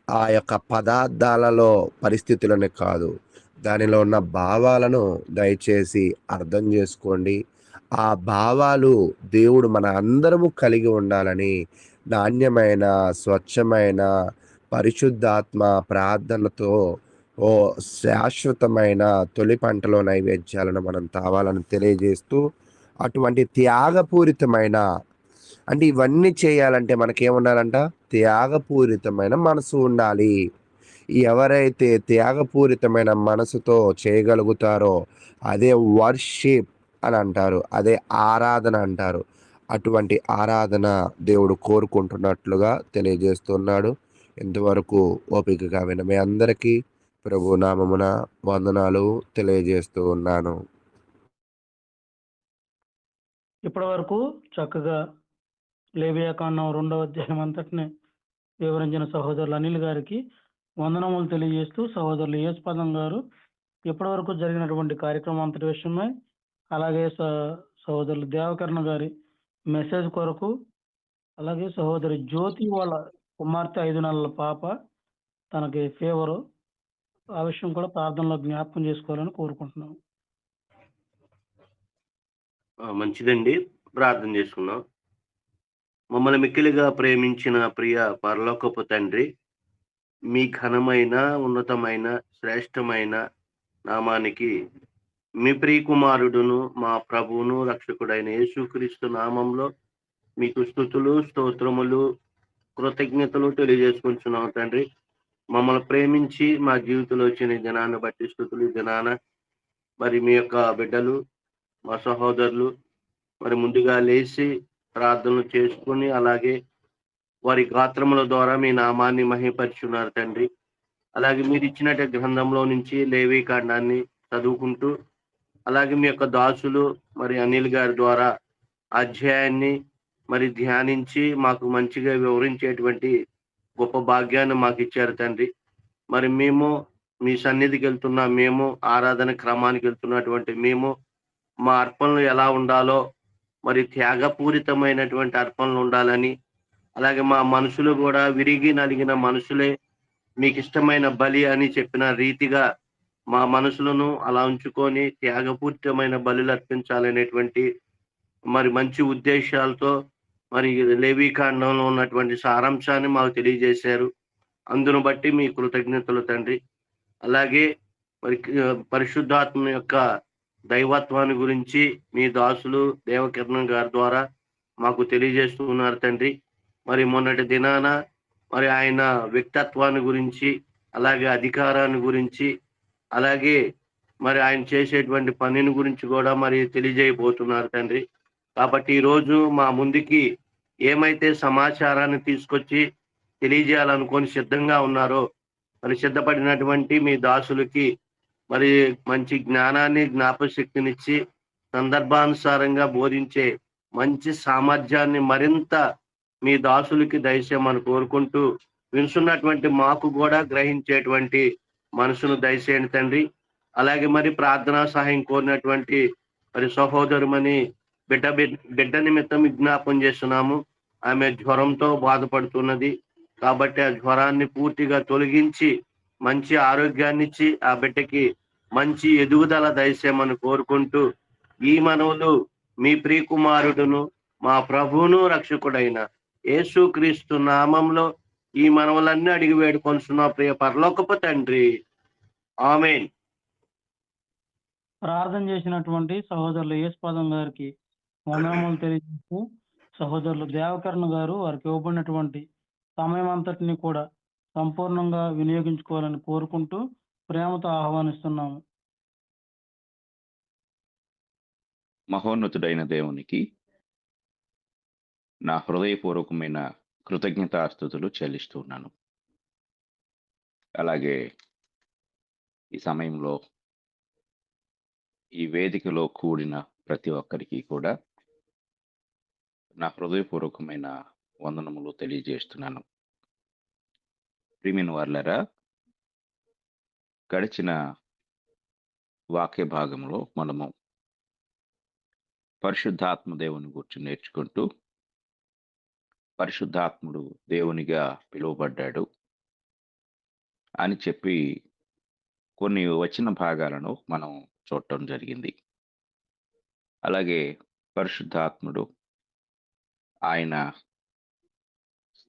ఆ యొక్క పదార్థాలలో పరిస్థితులనే కాదు, దానిలో ఉన్న భావాలను దయచేసి అర్థం చేసుకోండి. ఆ భావాలు దేవుడు మన అందరము కలిగి ఉండాలని నాణ్యమైన, స్వచ్ఛమైన, పరిశుద్ధాత్మ ప్రార్థనతో శాశ్వతమైన తొలి పంటలో నైవేద్యాలను మనం తావాలని తెలియజేస్తూ, అటువంటి త్యాగపూరితమైన, అంటే ఇవన్నీ చేయాలంటే మనకేముండాలంట? త్యాగపూరితమైన మనసు ఉండాలి. ఎవరైతే త్యాగపూరితమైన మనసుతో చేయగలుగుతారో అదే వర్షిప్ అని అంటారు, అదే ఆరాధన అంటారు. అటువంటి ఆరాధన దేవుడు కోరుకుంటున్నట్లుగా తెలియజేస్తున్నాడు. ఇంతవరకు ఓపికగా విన్న మీ అందరికీ ప్రభు నామమున వందనాలు తెలియజేస్తూ ఉన్నాను. ఇప్పటి వరకు చక్కగా లేవియాకాండం 2వ అధ్యాయం అంతటిని వివరించిన సహోదరులు అనిల్ గారికి వందనములు తెలియజేస్తూ, సహోదరులు యేసుపదం గారు ఇప్పటి వరకు జరిగినటువంటి కార్యక్రమం అంతటి విషయమై, అలాగే సహోదరులు దేవకర్ణ గారి మెసేజ్ కొరకు, అలాగే సహోదరి జ్యోతి వాళ్ళ కుమార్తె 5 నెలల పాప, తనకి ఫీవరు, ఆ విషయం కూడా ప్రార్థనలో జ్ఞాపకం చేసుకోవాలని కోరుకుంటున్నాం. మంచిదండి, ప్రార్థన చేసుకుందాం. మమ్మల్ని మిక్కిలిగా ప్రేమించిన ప్రియ పరలోకపు తండ్రి, మీ ఘనమైన, ఉన్నతమైన, శ్రేష్టమైన నామానికి మీ ప్రియకుమారుడును మా ప్రభువును రక్షకుడైన యేసుక్రీస్తు నామంలో మీకు స్తుతులు, స్తోత్రములు, కృతజ్ఞతలు తెలియజేసుకుంటున్నాం తండ్రి. మమ్మల్ని ప్రేమించి మా జీవితంలో వచ్చిన జనాన్ని బట్టి స్తుతులు. జనాన మరి మీ యొక్క బిడ్డలు, మా సహోదరులు మరి ముందుగా లేచి ప్రార్థనలు చేసుకుని, అలాగే వారి గాత్రముల ద్వారా మీ నామాన్ని మహిమపరుచున్నారు తండ్రి. అలాగే మీరు ఇచ్చినట్టు గ్రంథంలో నుంచి లేవి కాండాన్ని చదువుకుంటూ, అలాగే మీ యొక్క దాసులు మరి అనిల్ గారి ద్వారా అధ్యాయాన్ని మరి ధ్యానించి మాకు మంచిగా వివరించేటువంటి గొప్ప భాగ్యాన్ని మాకు ఇచ్చారు తండ్రి. మరి మేము మీ సన్నిధికి వెళ్తున్నా, మేము ఆరాధన క్రమానికి వెళ్తున్నటువంటి మేము మా అర్పణలు ఎలా ఉండాలో, మరి త్యాగపూరితమైనటువంటి అర్పణలు ఉండాలని, అలాగే మా మనసులు కూడా విరిగి నలిగిన మనసులే మీకు ఇష్టమైన బలి అని చెప్పిన రీతిగా మా మనసులను అలా ఉంచుకొని త్యాగపూరితమైన బలులు అర్పించాలనేటువంటి మరి మంచి ఉద్దేశాలతో మరి లేవీకాండంలో ఉన్నటువంటి సారాంశాన్ని మాకు తెలియజేశారు. అందును బట్టి మీ కృతజ్ఞతలు తండ్రి. అలాగే మరి పరిశుద్ధాత్మ యొక్క దైవత్వాన్ని గురించి మీ దాసులు దేవకిరణం గారి ద్వారా మాకు తెలియజేస్తూ ఉన్నారు తండ్రి. మరి మొన్నటి దినాన మరి ఆయన వ్యక్తిత్వాన్ని గురించి, అలాగే అధికారాన్ని గురించి, అలాగే మరి ఆయన చేసేటువంటి పనిని గురించి కూడా మరి తెలియజేయబోతున్నారు తండ్రి. కాబట్టి ఈరోజు మా ముందుకి ఏమైతే సమాచారాన్ని తీసుకొచ్చి తెలియజేయాలనుకొని సిద్ధంగా ఉన్నారో, మరి సిద్ధపడినటువంటి మీ దాసులకి మరి మంచి జ్ఞానాన్ని, జ్ఞాపశక్తినిచ్చి సందర్భానుసారంగా బోధించే మంచి సామర్థ్యాన్ని మరింత మీ దాసులకి దయచేయమని కోరుకుంటూ, వినుసున్నటువంటి మాకు కూడా గ్రహించేటువంటి మనసును దయచేయండి తండ్రి. అలాగే మరి ప్రార్థనా సహాయం కోరినటువంటి మరి సహోదరుమని బిడ్డ నిమిత్తం విజ్ఞాపం చేస్తున్నాము. ఆమె జ్వరంతో బాధపడుతున్నది. కాబట్టి ఆ జ్వరాన్ని పూర్తిగా తొలగించి మంచి ఆరోగ్యాన్ని ఇచ్చి ఆ బిడ్డకి మంచి ఎదుగుదల దయచేయమని కోరుకుంటూ, ఈ మనవులు మీ ప్రియకుమారుడును మా ప్రభువును రక్షకుడైన యేసుక్రీస్తు నామంలో ఈ మనవులన్నీ అడిగి వేడుకొనుచున్న ప్రియ పరలోకపు తండ్రి, ఆమేన్. ప్రార్థన చేసినటువంటి సహోదరులు యేసుపదం గారికి వందనములు తెలియజేస్తూ, సహోదరులు దేవకర్ణ గారు వారికి ఇవ్వబడినటువంటి సమయం అంతటిని కూడా సంపూర్ణంగా వినియోగించుకోవాలని కోరుకుంటూ ప్రేమతో ఆహ్వానిస్తున్నాము. మహోన్నతుడైన దేవునికి నా హృదయపూర్వకమైన కృతజ్ఞతాస్తుతులు చెల్లిస్తున్నాను. అలాగే ఈ సమయంలో ఈ వేదికలో కూడిన ప్రతి ఒక్కరికి కూడా నా హృదయపూర్వకమైన వందనములు తెలియజేస్తున్నాను. ప్రియమైన వారలారా, గడిచిన వాక్య భాగంలో మనము పరిశుద్ధాత్మ దేవుని గురించి నేర్చుకుంటూ పరిశుద్ధాత్ముడు దేవునిగా పిలువబడ్డాడు అని చెప్పి కొన్ని వచన భాగాలను మనం చూడటం జరిగింది. అలాగే పరిశుద్ధాత్ముడు ఆయన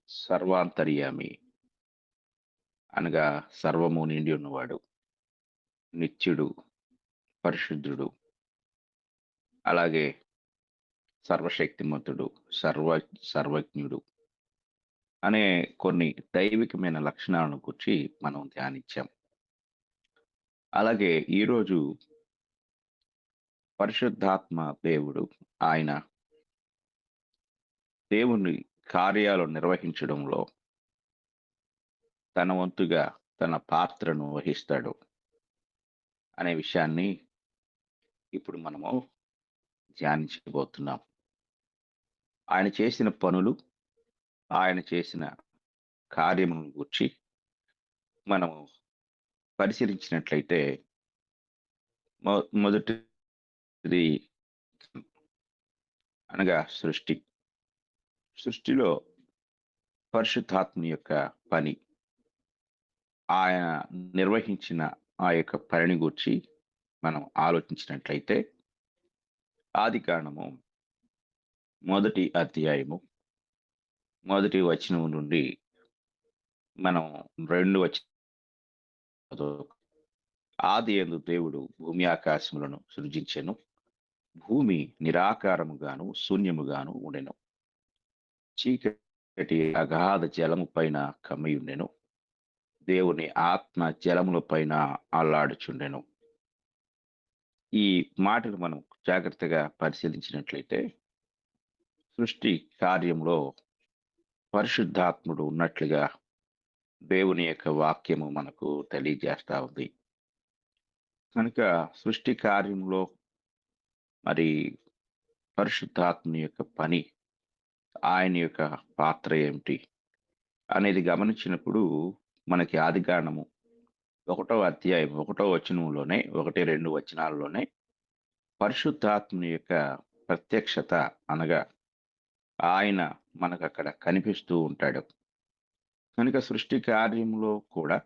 సర్వాంతర్యామి అనగా సర్వము నిండి ఉన్నవాడు, నిత్యుడు, పరిశుద్ధుడు, అలాగే సర్వశక్తిమంతుడు, సర్వజ్ఞుడు అనే కొన్ని దైవికమైన లక్షణాలను గురించి మనం ధ్యానించాం. అలాగే ఈరోజు పరిశుద్ధాత్మ దేవుడు ఆయన దేవుని కార్యాలు నిర్వహించడంలో తన వంతుగా తన పాత్రను వహిస్తాడు అనే విషయాన్ని ఇప్పుడు మనము ధ్యానించబోతున్నాం. ఆయన చేసిన పనులు, ఆయన చేసిన కార్యములను గురించి మనము పరిశీలించినట్లయితే మొదటిది అనగా సృష్టిలో పరిశుద్ధాత్మ యొక్క పని, ఆయన నిర్వహించిన ఆ యొక్క పనిని గురించి మనం ఆలోచించినట్లయితే ఆదికాండము 1వ అధ్యాయము 1వ వచనం నుండి మనం 2 వచనం, ఆదియందు దేవుడు భూమి ఆకాశములను సృజించెను, భూమి నిరాకారముగాను శూన్యముగాను ఉండెను, చీకటి అగాధ జలము పైన కమ్మియుండెను, దేవుని ఆత్మ జలముల పైన అల్లాడుచుండెను. ఈ మాటలు మనం జాగ్రత్తగా పరిశీలించినట్లయితే సృష్టి కార్యంలో పరిశుద్ధాత్ముడు ఉన్నట్లుగా దేవుని యొక్క వాక్యము మనకు తెలియజేస్తా ఉంది. కనుక సృష్టి కార్యంలో మరి పరిశుద్ధాత్మ యొక్క పని, ఆయన యొక్క పాత్ర ఏమిటి అనేది గమనించినప్పుడు మనకి ఆదికాండము 1వ అధ్యాయం 1వ వచనంలోనే 1-2 వచనాల్లోనే పరిశుద్ధాత్మ యొక్క ప్రత్యక్షత అనగా ఆయన మనకు అక్కడ కనిపిస్తూ ఉంటాడు. కనుక సృష్టి కార్యంలో కూడా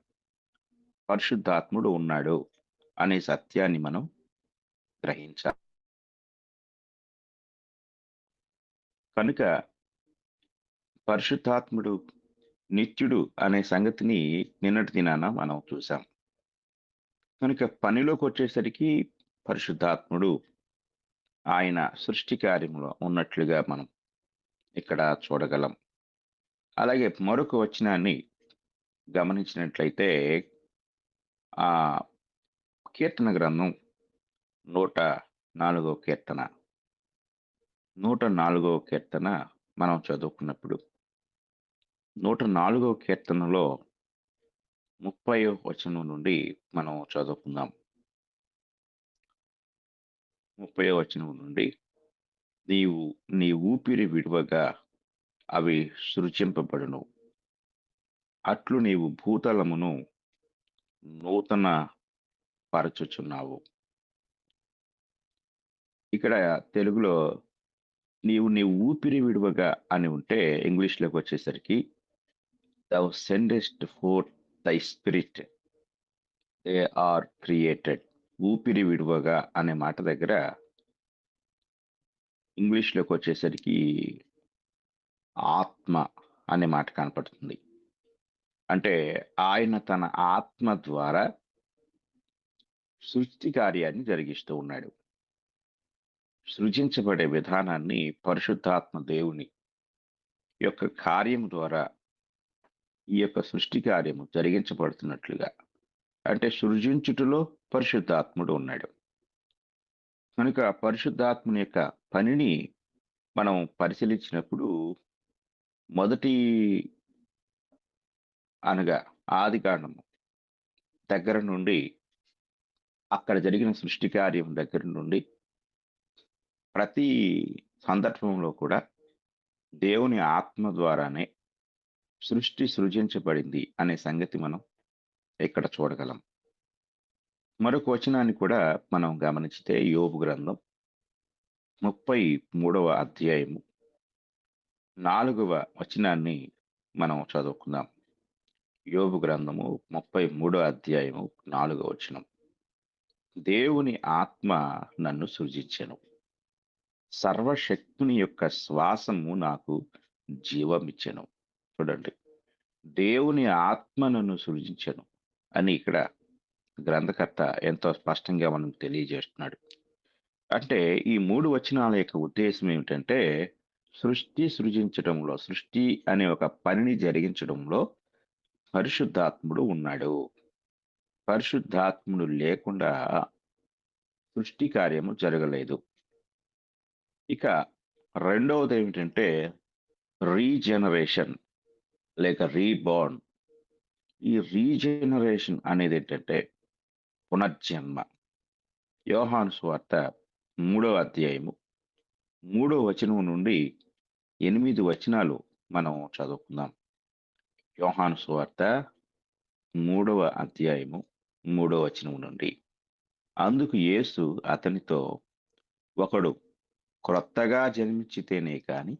పరిశుద్ధాత్ముడు ఉన్నాడు అనే సత్యాన్ని మనం గ్రహించాలి. కనుక పరిశుద్ధాత్ముడు నిత్యుడు అనే సంగతిని నిన్నటి దినాన మనం చూసాం. కనుక పనిలోకి వచ్చేసరికి పరిశుద్ధాత్ముడు ఆయన సృష్టి కార్యంలో ఉన్నట్లుగా మనం ఇక్కడ చూడగలం. అలాగే మరొక వచనాన్ని గమనించినట్లయితే ఆ కీర్తన గ్రంథం 104వ కీర్తన 104వ కీర్తన మనం చదువుకున్నప్పుడు 104వ కీర్తనలో 30వ వచనం నుండి మనం చదువుకుందాం. 30వ వచనం నుండి, నీవు నీ ఊపిరి విడువగా అవి సృజింపబడును, అట్లు నీవు భూతలమును నూతన పరచుచున్నావు. ఇక్కడ తెలుగులో నీవు నీ ఊపిరి విడువగా అని ఉంటే ఇంగ్లీష్లోకి వచ్చేసరికి thou sendest forth thy spirit, they are created. ఊపిరి విడువగా అనే మాట దగ్గర ఇంగ్లీష్లోకి వచ్చేసరికి ఆత్మ అనే మాట కనపడుతుంది. అంటే ఆయన తన ఆత్మ ద్వారా సృష్టి కార్యాన్ని జరిగిస్తూ ఉన్నాడు. సృజించబడే విధానాన్ని పరిశుద్ధాత్మ దేవుని యొక్క కార్యం ద్వారా ఈ యొక్క సృష్టి కార్యము జరిగించబడుతున్నట్లుగా, అంటే సృజించుటలో పరిశుద్ధాత్ముడు ఉన్నాడు. కనుక పరిశుద్ధాత్ముని యొక్క పనిని మనం పరిశీలించినప్పుడు మొదటి అనగా ఆదికాండము దగ్గర నుండి అక్కడ జరిగిన సృష్టి కార్యం దగ్గర నుండి ప్రతి సందర్భంలో కూడా దేవుని ఆత్మ ద్వారానే సృష్టి సృజించబడింది అనే సంగతి మనం ఇక్కడ చూడగలం. మరొక వచనాన్ని కూడా మనం గమనించితే యోబు గ్రంథం 33వ అధ్యాయము 4వ వచనాన్ని మనం చదువుకుందాం. యోబు గ్రంథము 33వ అధ్యాయము 4వ వచనం. దేవుని ఆత్మ నన్ను సృజించెను, సర్వశక్తుని యొక్క శ్వాసము నాకు జీవమిచ్చెను. చూడండి, దేవుని ఆత్మ నన్ను సృజించెను అని ఇక్కడ గ్రంథకర్త ఎంతో స్పష్టంగా మనం తెలియజేస్తున్నాడు. అంటే ఈ 3 వచనాల యొక్క ఉద్దేశం ఏమిటంటే, సృజించడంలో, సృష్టి అనే ఒక పనిని జరిగించడంలో పరిశుద్ధాత్ముడు ఉన్నాడు. పరిశుద్ధాత్ముడు లేకుండా సృష్టి కార్యము జరగలేదు. ఇక రెండవది ఏమిటంటే రీజనరేషన్ లేక రీబార్న్. ఈ రీజనరేషన్ అనేది ఏంటంటే పునర్జన్మ. యోహాను సువార్త 3వ అధ్యాయము 3వ వచనం నుండి 8 వచనాలు మనం చదువుకుందాం. యోహాను సువార్త 3వ అధ్యాయము 3వ వచనం నుండి. అందుకు యేసు అతనితో, ఒకడు క్రొత్తగా జన్మించితేనే కాని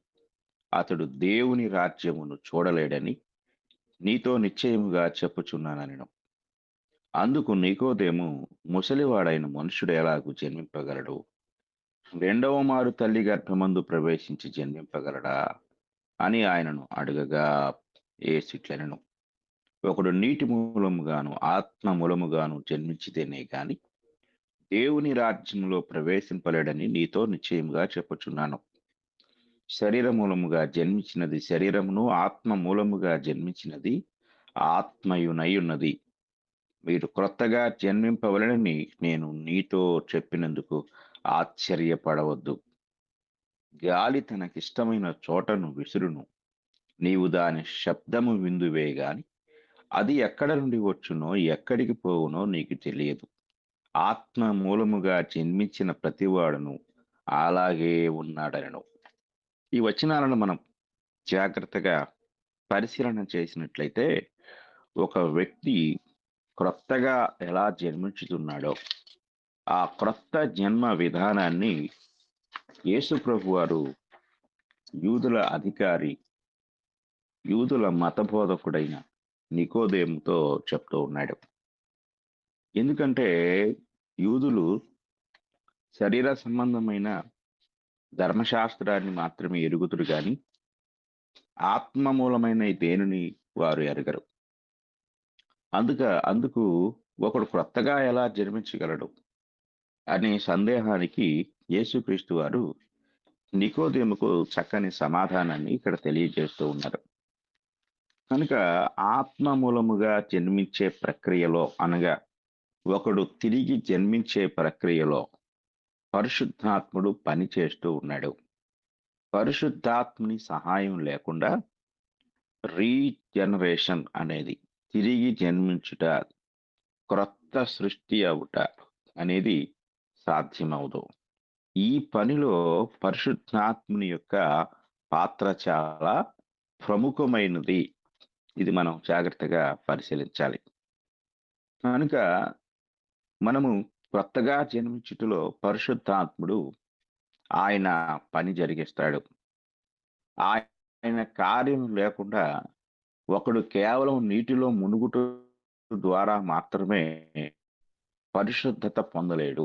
అతడు దేవుని రాజ్యమును చూడలేడని నీతో నిశ్చయముగా చెప్పుచున్నానెను. అందుకు నికోదేము, ముసలివాడైన మనుషుడు ఎలాగూ జన్మింపగలడు? రెండవ మారు తల్లి గర్భమందు ప్రవేశించి జన్మింపగలడా అని ఆయనను అడగగా, యేసు ఇట్లనెను, ఒకడు నీటి మూలముగాను ఆత్మ మూలముగాను జన్మించితేనే గాని దేవుని రాజ్యంలో ప్రవేశింపలేడని నీతో నిశ్చయముగా చెప్పుచున్నాను. శరీర మూలముగా జన్మించినది శరీరమును, ఆత్మ మూలముగా జన్మించినది ఆత్మయునై ఉన్నది. మీరు క్రొత్తగా జన్మింపవలనని నేను నీతో చెప్పినందుకు ఆశ్చర్యపడవద్దు. గాలి తనకిష్టమైన చోటను విసురును, నీవు దాని శబ్దము విందువే గాని అది ఎక్కడ నుండి వచ్చునో ఎక్కడికి పోవునో నీకు తెలియదు. ఆత్మ మూలముగా జన్మించిన ప్రతివాడును అలాగే ఉన్నాడనను. ఈ వచనాలను మనం జాగ్రత్తగా పరిశీలన చేసినట్లయితే, ఒక వ్యక్తి క్రొత్తగా ఎలా జన్మించుతున్నాడో ఆ క్రొత్త జన్మ విధానాన్ని యేసు ప్రభు వారు యూదుల అధికారి, యూదుల మతబోధకుడైన నికోదేముతో చెప్తూ ఉన్నాడు. ఎందుకంటే యూదులు శరీర సంబంధమైన ధర్మశాస్త్రాన్ని మాత్రమే ఎరుగుతురు కానీ ఆత్మ మూలమైన దేనిని వారు ఎరగరు. అందుకు ఒకడు క్రొత్తగా ఎలా జన్మించగలడు అనే సందేహానికి యేసుక్రీస్తు వారు నికోదేముకు చక్కని సమాధానాన్ని ఇక్కడ తెలియజేస్తూ ఉన్నారు. కనుక ఆత్మ మూలముగా జన్మించే ప్రక్రియలో, అనగా ఒకడు తిరిగి జన్మించే ప్రక్రియలో పరిశుద్ధాత్ముడు పనిచేస్తూ ఉన్నాడు. పరిశుద్ధాత్ముని సహాయం లేకుండా రీజనరేషన్ అనేది, తిరిగి జన్మించుట, క్రొత్త సృష్టి అవుట అనేది సాధ్యమవుదు. ఈ పనిలో పరిశుద్ధాత్ముని యొక్క పాత్ర చాలా ప్రముఖమైనది. ఇది మనం జాగ్రత్తగా పరిశీలించాలి. కనుక మనము కొత్తగా జన్మించుటలో పరిశుద్ధాత్ముడు ఆయన పని జరిగిస్తాడు. ఆయన కార్యం లేకుండా ఒకడు కేవలం నీటిలో మునుగుట ద్వారా మాత్రమే పరిశుద్ధత పొందలేడు.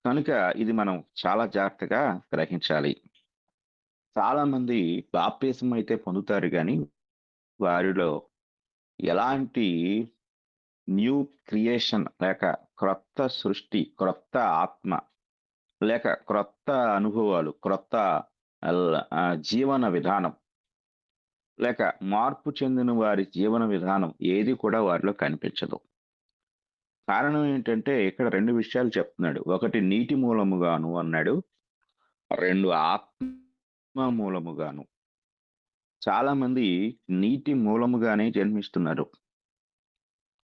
కనుక ఇది మనం చాలా జాగ్రత్తగా గ్రహించాలి. చాలా మంది బాప్తిసం అయితే పొందుతారు కానీ వారిలో ఎలాంటి న్యూ క్రియేషన్ లేక క్రొత్త సృష్టి, క్రొత్త ఆత్మ లేక క్రొత్త అనుభవాలు, క్రొత్త జీవన విధానం లేక మార్పు చెందిన వారి జీవన విధానం ఏది కూడా వారిలో కనిపించదు. కారణం ఏంటంటే ఇక్కడ 2 విషయాలు చెప్తున్నాడు. ఒకటి నీటి మూలముగాను అన్నాడు, 2 ఆత్మ మూలముగాను. చాలా మంది నీటి మూలముగానే జన్మిస్తున్నారు,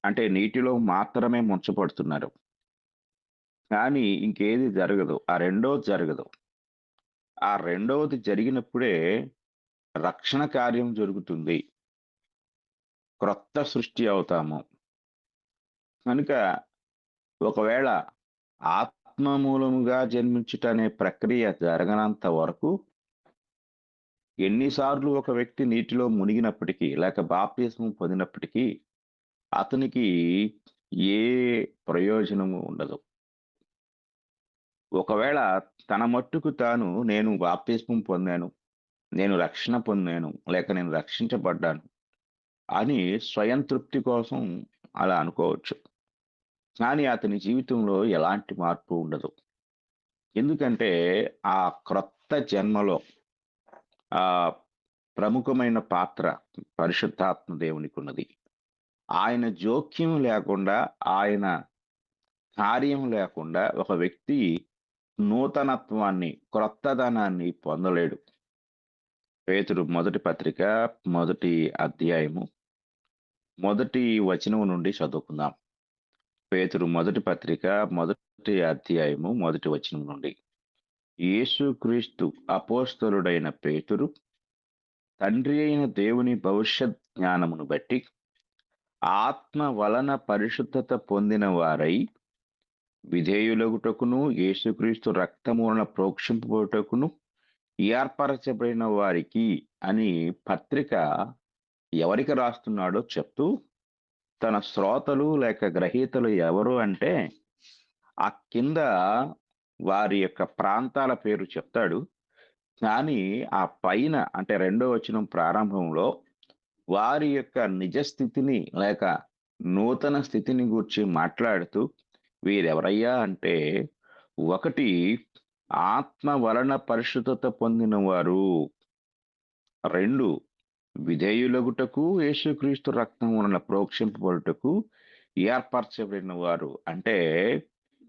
అంటే నీటిలో మాత్రమే ముంచబడుతున్నారు. కానీ ఇంకేది జరగదు, ఆ రెండోది జరగదు. ఆ రెండవది జరిగినప్పుడే రక్షణ కార్యం జరుగుతుంది, క్రొత్త సృష్టి అవుతాము. కనుక ఒకవేళ ఆత్మ మూలముగా జన్మించుట అనే ప్రక్రియ జరగనంత వరకు ఎన్నిసార్లు ఒక వ్యక్తి నీటిలో మునిగినప్పటికీ లేక బాప్తిస్మం పొందినప్పటికీ అతనికి ఏ ప్రయోజనము ఉండదు. ఒకవేళ తన మట్టుకు తాను నేను బాప్తిస్మం పొందాను, నేను రక్షణ పొందాను, లేక నేను రక్షించబడ్డాను అని స్వయం తృప్తి కోసం అలా అనుకోవచ్చు. కానీ అతని జీవితంలో ఎలాంటి మార్పు ఉండదు. ఎందుకంటే ఆ క్రొత్త జన్మలో ఆ ప్రముఖమైన పాత్ర పరిశుద్ధాత్మ దేవునికి ఉన్నది. ఆయన జోక్యం లేకుండా, ఆయన కార్యం లేకుండా ఒక వ్యక్తి నూతనత్వాన్ని, క్రొత్తదనాన్ని పొందలేడు. పేతురు మొదటి పత్రిక 1వ అధ్యాయము 1వ వచనం నుండి చదువుకుందాం. పేతురు మొదటి పత్రిక 1వ అధ్యాయము 1వ వచనం నుండి. యేసుక్రీస్తు అపోస్తలుడైన పేతురు తండ్రి అయిన దేవుని భవిష్యత్ జ్ఞానమును బట్టి ఆత్మ వలన పరిశుద్ధత పొందిన వారై విధేయులగుటకును యేసుక్రీస్తు రక్తము వలన ప్రోక్షింపబడుటకును ఏర్పరచబడిన వారికి అని పత్రిక ఎవరికి రాస్తున్నాడో చెప్తూ తన శ్రోతలు లేక గ్రహీతలు ఎవరు అంటే ఆ కింద వారి యొక్క ప్రాంతాల పేరు చెప్తాడు. కానీ ఆ పైన అంటే 2వ వచనం ప్రారంభంలో వారి యొక్క నిజ స్థితిని లేక నూతన స్థితిని గురించి మాట్లాడుతూ వీరెవరయ్యా అంటే 1 ఆత్మ వలన పరిశుద్ధత పొందిన వారు, 2 విధేయులగుటకు యేసుక్రీస్తు రక్తం వలన ప్రోక్షింపబడుటకు ఏర్పరచబడిన వారు. అంటే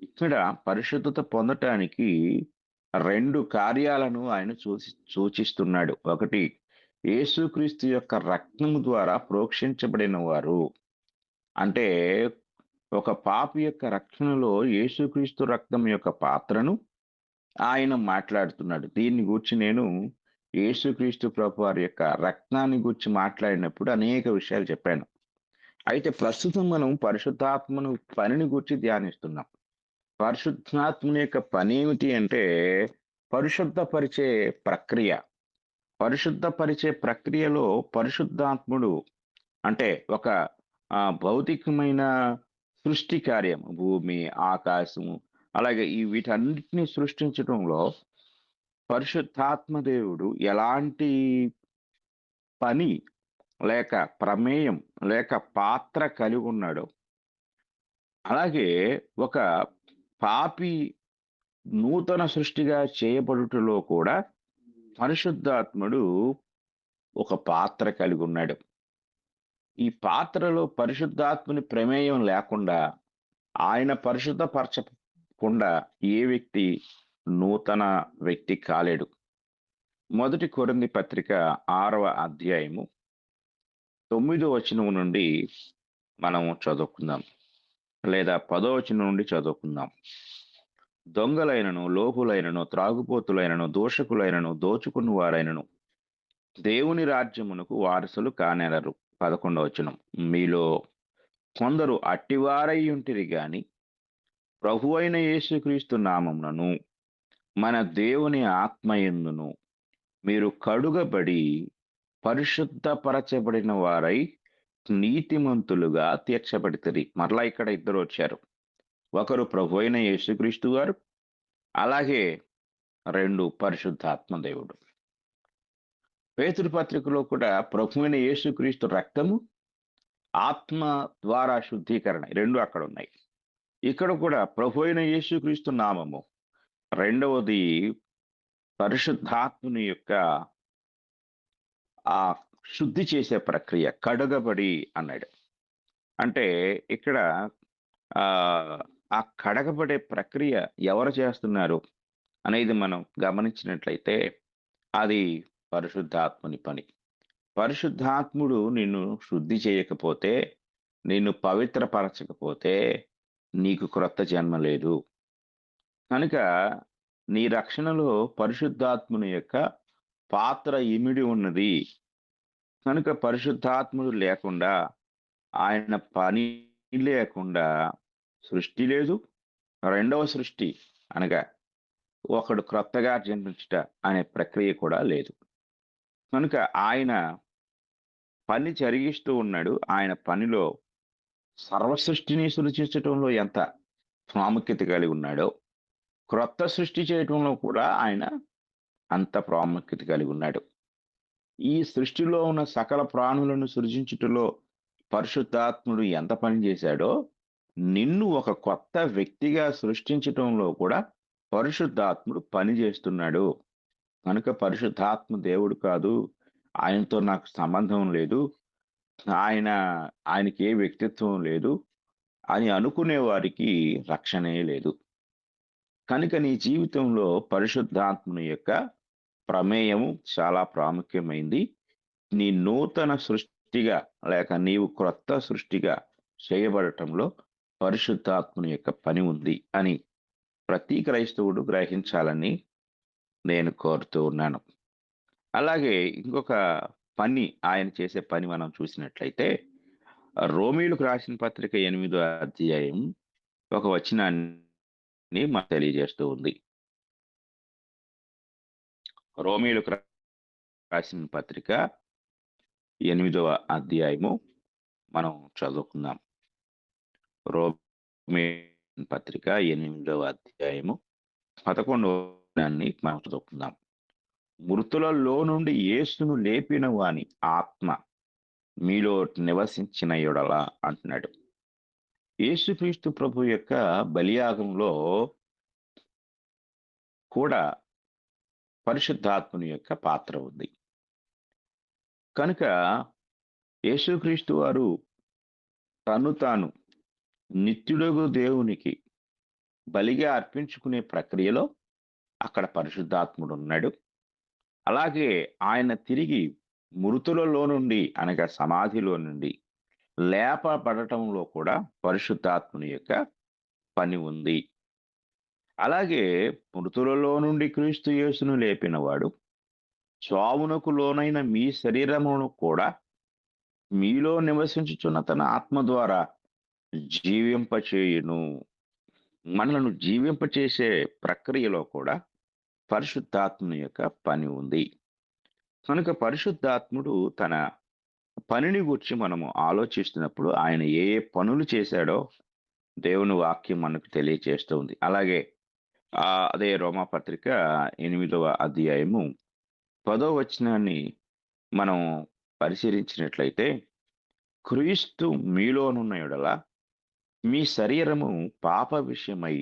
ఇక్కడ పరిశుద్ధత పొందటానికి 2 కార్యాలను ఆయన సూచిస్తున్నాడు. 1 యేసుక్రీస్తు యొక్క రక్తము ద్వారా ప్రోక్షించబడిన వారు. అంటే ఒక పాపి యొక్క రక్షణలో యేసుక్రీస్తు రక్తం యొక్క పాత్రను ఆయన మాట్లాడుతున్నాడు. దీన్ని గూర్చి నేను యేసుక్రీస్తు ప్రభు వారి యొక్క రక్తాన్ని గురించి మాట్లాడినప్పుడు అనేక విషయాలు చెప్పాను. అయితే ప్రస్తుతం మనం పరిశుద్ధాత్మను పనిని గురించి ధ్యానిస్తున్నాం. పరిశుద్ధాత్మని యొక్క పని ఏమిటి అంటే పరిశుద్ధపరిచే ప్రక్రియ. పరిశుద్ధపరిచే ప్రక్రియలో పరిశుద్ధాత్ముడు అంటే ఒక భౌతికమైన సృష్టి కార్యం, భూమి, ఆకాశము, అలాగే వీటన్నిటిని సృష్టించడంలో పరిశుద్ధాత్మ దేవుడు ఎలాంటి పని లేక ప్రమేయం లేక పాత్ర కలిగి ఉన్నాడో, అలాగే ఒక పాపి నూతన సృష్టిగా చేయబడుటలో కూడా పరిశుద్ధాత్ముడు ఒక పాత్ర కలిగి ఉన్నాడు. ఈ పాత్రలో పరిశుద్ధాత్ముని ప్రమేయం లేకుండా, ఆయన పరిశుద్ధపరచకుండా ఏ వ్యక్తి నూతన వ్యక్తి కాలేడు. 1 కొరింథీ పత్రిక 6వ అధ్యాయము 9వ వచనం నుండి మనం చదువుకుందాం, లేదా 10వ వచనం నుండి చదువుకుందాం. దొంగలైనను, లోపులైనను, త్రాగుపోతులైనను, దోషకులైనను, దోచుకుని వారైనను దేవుని రాజ్యమునకు వారసులు కానేరరు. 11వ వచనం. మీలో కొందరు అట్టివారై ఉంటిరి గాని ప్రభు అయిన యేసుక్రీస్తు నామమునను మన దేవుని ఆత్మయందును మీరు కడుగబడి పరిశుద్ధపరచబడిన వారై నీతిమంతులుగా తీర్చబడితిరి. మరలా ఇక్కడ 2 వచ్చారు. 1 ప్రభు అయిన యేసుక్రీస్తు గారు, అలాగే 2 పరిశుద్ధాత్మ దేవుడు. పేతురు పత్రికలో కూడా ప్రభు అయిన యేసుక్రీస్తు రక్తము, ఆత్మ ద్వారా శుద్ధీకరణ 2 అక్కడ ఉన్నాయి. ఇక్కడ కూడా ప్రభు అయిన యేసుక్రీస్తు నామము, రెండవది పరిశుద్ధాత్మని యొక్క ఆ శుద్ధి చేసే ప్రక్రియ, కడగబడి అన్నాడు. అంటే ఇక్కడ ఆ కడగబడే ప్రక్రియ ఎవరు చేస్తున్నారు అనేది మనం గమనించినట్లయితే అది పరిశుద్ధాత్ముని పని. పరిశుద్ధాత్ముడు నిన్ను శుద్ధి చేయకపోతే, నిన్ను పవిత్రపరచకపోతే నీకు క్రొత్త జన్మ లేదు. కనుక నీ రక్షణలో పరిశుద్ధాత్ముని యొక్క పాత్ర ఇమిడి ఉన్నది. కనుక పరిశుద్ధాత్ముడు లేకుండా, ఆయన పని లేకుండా సృష్టి లేదు, రెండవ సృష్టి అనగా ఒకడు క్రొత్తగా జన్మించుట అనే ప్రక్రియ కూడా లేదు. కనుక ఆయన పని జరిగిస్తూ ఉన్నాడు. ఆయన పనిలో సర్వ సృష్టిని సృష్టించటంలో ఎంత ప్రాముఖ్యత కలిగి ఉన్నాడో, క్రొత్త సృష్టి చేయటంలో కూడా ఆయన అంత ప్రాముఖ్యత కలిగి ఉన్నాడు. ఈ సృష్టిలో ఉన్న సకల ప్రాణులను సృజించుటలో పరిశుద్ధాత్ముడు ఎంత పని చేశాడో, నిన్ను ఒక కొత్త వ్యక్తిగా సృష్టించటంలో కూడా పరిశుద్ధాత్ముడు పని చేస్తున్నాడు. కనుక పరిశుద్ధాత్మ దేవుడు కాదు, ఆయనతో నాకు సంబంధం లేదు, ఆయనకి ఏ వ్యక్తిత్వం లేదు అని అనుకునే వారికి రక్షణే లేదు. కనుక నీ జీవితంలో పరిశుద్ధాత్మని యొక్క ప్రమేయము చాలా ప్రాముఖ్యమైంది. నీ నూతన సృష్టిగా లేక నీవు క్రొత్త సృష్టిగా చేయబడటంలో పరిశుద్ధాత్మని యొక్క పని ఉంది అని ప్రతి క్రైస్తవుడు గ్రహించాలని నేను కోరుతూ ఉన్నాను. అలాగే ఇంకొక పని, ఆయన చేసే పని మనం చూసినట్లయితే రోమీయులకు రాసిన పత్రిక 8వ అధ్యాయం ఒక వచనాన్ని మనకు తెలియజేస్తూ ఉంది. రోమీయులకు రాసిన పత్రిక 8వ అధ్యాయము మనం చదువుకుందాం. రోమీయుల పత్రిక 8వ అధ్యాయము 11వ మనం చదువుకుందాం. మృతులలో నుండి యేసును లేపిన వాని ఆత్మ మీలో నివసించిన యెడల అంటున్నాడు. యేసుక్రీస్తు ప్రభు యొక్క బలియాగంలో కూడా పరిశుద్ధాత్మని యొక్క పాత్ర ఉంది. కనుక యేసుక్రీస్తు వారు తను తాను నిత్యుడగు దేవునికి బలిగా అర్పించుకునే ప్రక్రియలో అక్కడ పరిశుద్ధాత్ముడు ఉన్నాడు. అలాగే ఆయన తిరిగి మృతులలో నుండి అనగా సమాధిలో నుండి లేపబడటంలో కూడా పరిశుద్ధాత్ముని యొక్క పని ఉంది. అలాగే మృతులలో నుండి క్రీస్తు యేసును లేపినవాడు చావునకు లోనైన మీ శరీరమును కూడా మీలో నివసించుచున్న తన ఆత్మ ద్వారా జీవింపచేయును. మనలను జీవింపచేసే ప్రక్రియలో కూడా పరిశుద్ధాత్ముని యొక్క పని ఉంది. కనుక పరిశుద్ధాత్ముడు తన పనిని గురించి మనము ఆలోచిస్తున్నప్పుడు ఆయన ఏ ఏ పనులు చేశాడో దేవుని వాక్యం మనకు తెలియచేస్తూ ఉంది. అలాగే అదే రోమాపత్రిక 8వ అధ్యాయము 10వ వచనాన్ని మనం పరిశీలించినట్లయితే, క్రీస్తు మీలోనున్న యెడల మీ శరీరము పాప విషయమై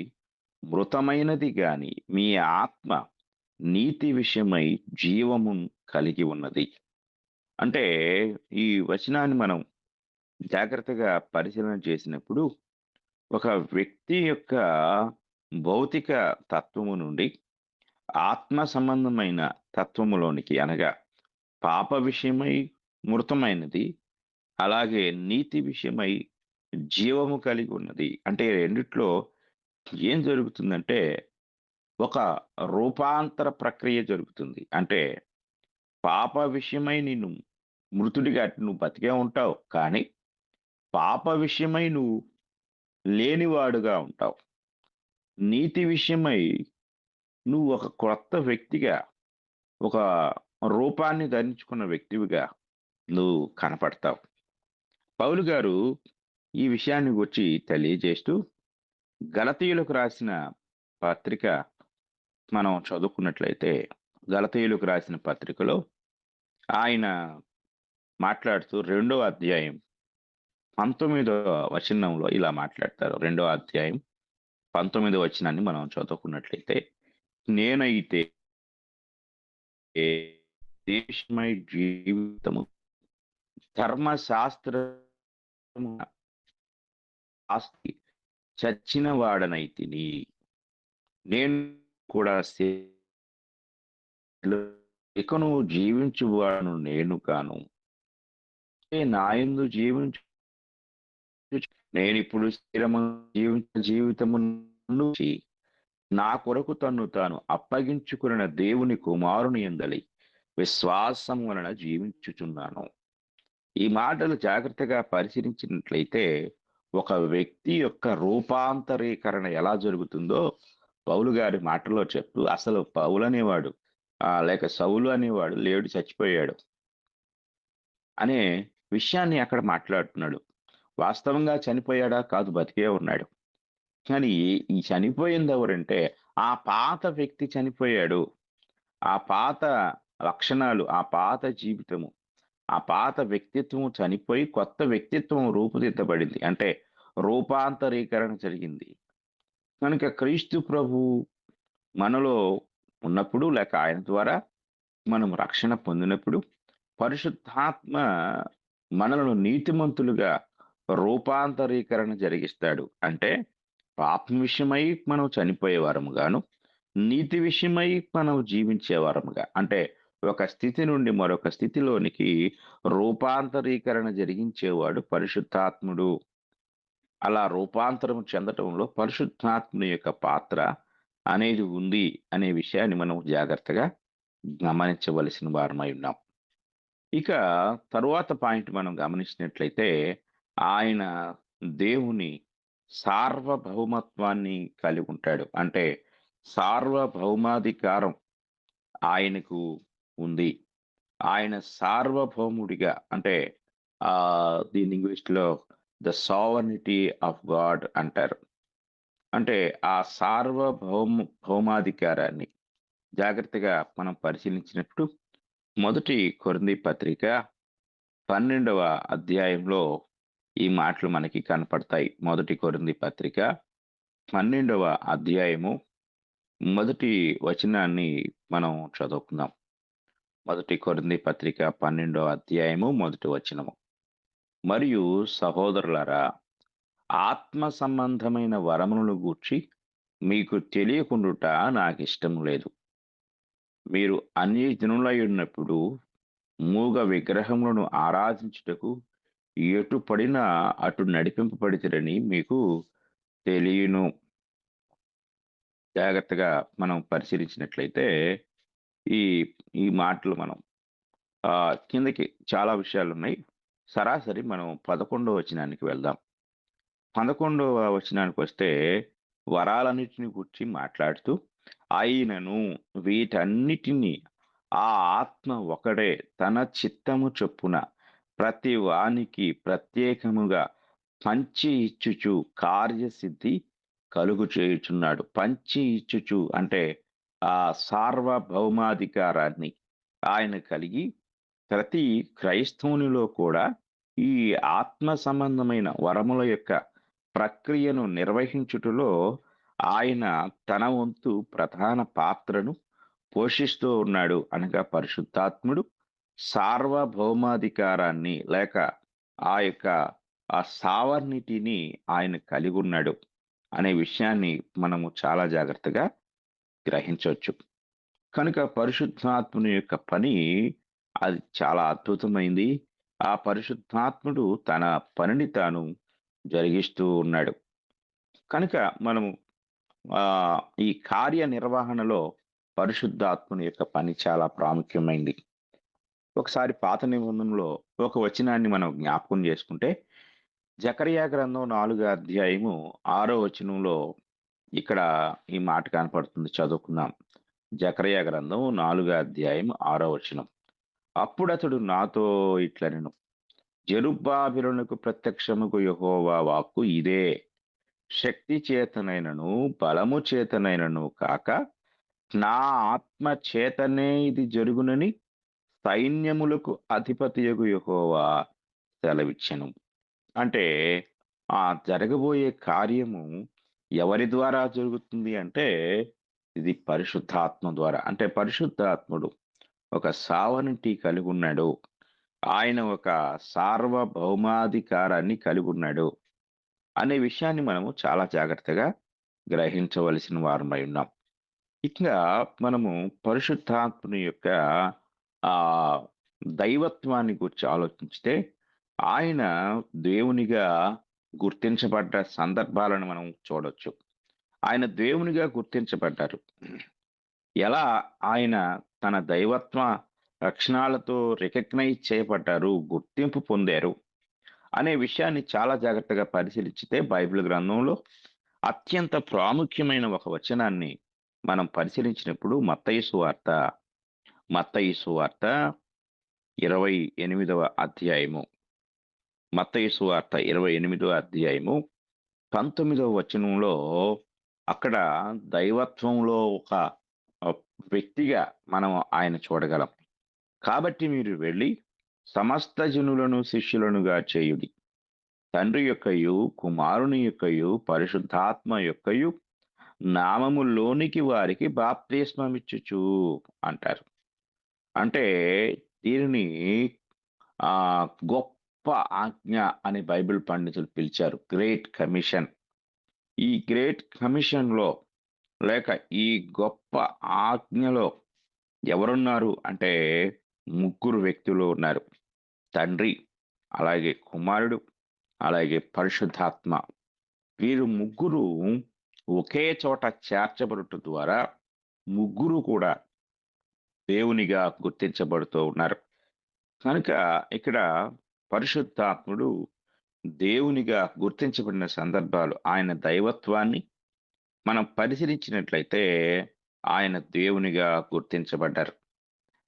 మృతమైనది గాని మీ ఆత్మ నీతి విషయమై జీవము కలిగి ఉన్నది. అంటే ఈ వచనాన్ని మనం జాగ్రత్తగా పరిశీలన చేసినప్పుడు ఒక వ్యక్తి యొక్క భౌతిక తత్వము నుండి ఆత్మ సంబంధమైన తత్వములోనికి అనగా పాప విషయమై మృతమైనది, అలాగే నీతి విషయమై జీవము కలిగి ఉన్నది. అంటే రెండిట్లో ఏం జరుగుతుందంటే ఒక రూపాంతర ప్రక్రియ జరుగుతుంది. అంటే పాప విషయమై నిన్ను మృతుడిగా నువ్వు బతికే ఉంటావు, కానీ పాప విషయమై నువ్వు లేనివాడుగా ఉంటావు. నీతి విషయమై నువ్వు ఒక క్రొత్త వ్యక్తిగా, ఒక రూపాన్ని ధరించుకున్న వ్యక్తివిగా నువ్వు కనపడతావు. పౌలు గారు ఈ విషయాన్ని గురించి తెలియజేస్తూ గలతీయులకు రాసిన పత్రిక మనం చదువుకున్నట్లయితే, గలతీయులకు రాసిన పత్రికలో ఆయన మాట్లాడుతూ 2వ అధ్యాయం 19వ వచనంలో ఇలా మాట్లాడతారు. 2వ అధ్యాయం 19వ వచనాన్ని మనం చదువుకున్నట్లయితే, నేనైతే దేశమై జీవితము ధర్మశాస్త్రము ఆస్తి చచ్చిన వాడనైతిని, నేను కూడా ఇకను జీవించువాడను నేను కాను, నాయందు జీవించు నేను ఇప్పుడు స్థిరము జీవితము నుంచి నా కొరకు తన్ను తాను అప్పగించుకున్న దేవుని కుమారుని యందలి విశ్వాసం వలన జీవించుచున్నాను. ఈ మాటలు జాగ్రత్తగా పరిశీలించినట్లయితే ఒక వ్యక్తి యొక్క రూపాంతరీకరణ ఎలా జరుగుతుందో పౌలు గారి మాటలో చెప్తూ, అసలు పౌలు అనేవాడు లేక సౌలు అనేవాడు లేడు, చచ్చిపోయాడు అనే విషయాన్ని అక్కడ మాట్లాడుతున్నాడు. వాస్తవంగా చనిపోయాడా? కాదు, బతికే ఉన్నాడు. కానీ ఈ చనిపోయింది ఎవరంటే ఆ పాత వ్యక్తి చనిపోయాడు. ఆ పాత లక్షణాలు, ఆ పాత జీవితము, ఆ పాత వ్యక్తిత్వం చనిపోయి కొత్త వ్యక్తిత్వం రూపుదిద్దబడింది. అంటే రూపాంతరీకరణ జరిగింది. కనుక క్రీస్తు ప్రభు మనలో ఉన్నప్పుడు, లేక ఆయన ద్వారా మనం రక్షణ పొందినప్పుడు, పరిశుద్ధాత్మ మనలను నీతిమంతులుగా రూపాంతరీకరణ జరిగిస్తాడు. అంటే పాపం విషయమై మనం చనిపోయేవారము గాను, నీతి విషయమై మనం జీవించేవారముగా, అంటే ఒక స్థితి నుండి మరొక స్థితిలోనికి రూపాంతరీకరణ జరిగించేవాడు పరిశుద్ధాత్ముడు. అలా రూపాంతరం చెందటంలో పరిశుద్ధాత్ముని యొక్క పాత్ర అనేది ఉంది అనే విషయాన్ని మనం జాగ్రత్తగా గమనించవలసిన వారమై ఉన్నాం. ఇక తరువాత పాయింట్ మనం గమనించినట్లయితే, ఆయన దేవుని సార్వభౌమత్వాన్ని కలిగి ఉంటాడు. అంటే సార్వభౌమాధికారం ఆయనకు ఉంది. ఆయన సార్వభౌముడిగా, అంటే దీని ఇంగ్లీష్లో ద సావర్నిటీ ఆఫ్ గాడ్ అంటారు. అంటే ఆ భౌమాధికారాన్ని జాగ్రత్తగా మనం పరిశీలించినప్పుడు మొదటి కొరింథీ పత్రిక 12వ అధ్యాయంలో ఈ మాటలు మనకి కనపడతాయి. మొదటి కొరింథీ పత్రిక 12వ అధ్యాయము మొదటి వచనాన్ని మనం చదువుకుందాం. మొదటి కొరింథీ పత్రిక 12వ అధ్యాయము మొదటి వచనము. మరియు సహోదరులారా, ఆత్మ సంబంధమైన వరములను గూర్చి మీకు తెలియకుండుట నాకు ఇష్టం లేదు. మీరు అన్యజనులై ఉన్నప్పుడు మూగ విగ్రహములను ఆరాధించుటకు ఎటు పడినా అటు నడిపింపబడితిరని మీకు తెలియను. జాగ్రత్తగా మనం పరిశీలించినట్లయితే ఈ ఈ మాటలు మనం కిందకి చాలా విషయాలు ఉన్నాయి. సరాసరి మనం 11వ వచనానికి వెళ్దాం. 11వ వచనానికి వస్తే వరాలన్నిటిని గురించి మాట్లాడుతూ, ఆయనను వీటన్నిటినీ ఆ ఆత్మ ఒకడే తన చిత్తము చొప్పున ప్రతి వానికి ప్రత్యేకముగా పంచి ఇచ్చుచు కార్యసిద్ధి కలుగు చేయుచున్నాడు. పంచి ఇచ్చుచు అంటే ఆ సార్వభౌమాధికారాన్ని ఆయన కలిగి ప్రతి క్రైస్తవునిలో కూడా ఈ ఆత్మ సంబంధమైన వరముల యొక్క ప్రక్రియను నిర్వహించుటలో ఆయన తన వంతు ప్రధాన పాత్రను పోషిస్తూ ఉన్నాడు. అనగా పరిశుద్ధాత్ముడు సార్వభౌమాధికారాన్ని లేక ఆ యొక్క ఆ సావర్నిటీని ఆయన కలిగి ఉన్నాడు అనే విషయాన్ని మనము చాలా జాగ్రత్తగా గ్రహించవచ్చు. కనుక పరిశుద్ధాత్ముని యొక్క పని అది చాలా అద్భుతమైంది. ఆ పరిశుద్ధాత్ముడు తన పనిని తాను జరిగిస్తూ ఉన్నాడు. కనుక మనము ఈ కార్యనిర్వహణలో పరిశుద్ధాత్ముని యొక్క పని చాలా ప్రాముఖ్యమైంది. ఒకసారి పాత నిబంధనలో ఒక వచనాన్ని మనం జ్ఞాపకం చేసుకుంటే, జకరియా గ్రంథం 4వ అధ్యాయము 6వ వచనంలో ఇక్కడ ఈ మాట కనపడుతుంది. చదువుకుందాం. జకరియా గ్రంథం 4వ అధ్యాయం 6వ వచనం. అప్పుడతడు నాతో ఇట్లనెను, జెరుబ్బాబెలునకు ప్రత్యక్షముకు యెహోవా వాక్కు ఇదే, శక్తి చేతనైనను బలము చేతనైనను కాక నా ఆత్మ చేతనే ఇది జరుగునని సైన్యములకు అధిపతియగు యెహోవా సెలవిచ్చెను. అంటే ఆ జరగబోయే కార్యము ఎవరి ద్వారా జరుగుతుంది అంటే ఇది పరిశుద్ధాత్మ ద్వారా. అంటే పరిశుద్ధాత్ముడు ఒక సావర్నిటీ కలిగి ఉన్నాడు. ఆయన ఒక సార్వభౌమాధికారాన్ని కలిగి ఉన్నాడు అనే విషయాన్ని మనము చాలా జాగ్రత్తగా గ్రహించవలసిన వారమై ఉన్నాం. ఇంకా మనము పరిశుద్ధాత్ముని యొక్క ఆ దైవత్వాన్ని గురించి ఆలోచించితే, ఆయన దేవునిగా గుర్తించబడ్డ సందర్భాలను మనం చూడొచ్చు. ఆయన దేవునిగా గుర్తించబడ్డారు. ఎలా ఆయన తన దైవత్వ లక్షణాలతో రికగ్నైజ్ చేయబడ్డారు, గుర్తింపు పొందారు అనే విషయాన్ని చాలా జాగ్రత్తగా పరిశీలించితే బైబిల్ గ్రంథంలో అత్యంత ప్రాముఖ్యమైన ఒక వచనాన్ని మనం పరిశీలించినప్పుడు మత్తయి సువార్త 28వ అధ్యాయము మత్తయి సువార్త 28వ అధ్యాయము 19వ వచనంలో అక్కడ దైవత్వంలో ఒక వ్యక్తిగా మనం ఆయన చూడగలం. కాబట్టి మీరు వెళ్ళి సమస్త జనులను శిష్యులనుగా చేయుడి, తండ్రి యొక్కయు కుమారుని యొక్కయు పరిశుద్ధాత్మ యొక్కయు నామములోనికి వారికి బాప్తిస్మమిచ్చుచు అంటారు. అంటే దీనిని గొప్ప ఆజ్ఞ అని బైబిల్ పండితులు పిలిచారు, గ్రేట్ కమిషన్. ఈ గ్రేట్ కమిషన్లో లేక ఈ గొప్ప ఆజ్ఞలో ఎవరున్నారు అంటే ముగ్గురు వ్యక్తులు ఉన్నారు. తండ్రి, అలాగే కుమారుడు, అలాగే పరిశుద్ధాత్మ. వీరు ముగ్గురు ఒకే చోట చేర్చబడుట ద్వారా ముగ్గురు కూడా దేవునిగా గుర్తించబడుతూ ఉన్నారు. కనుక ఇక్కడ పరిశుద్ధాత్ముడు దేవునిగా గుర్తించబడిన సందర్భాలు, ఆయన దైవత్వాన్ని మనం పరిశీలించినట్లయితే ఆయన దేవునిగా గుర్తించబడ్డారు.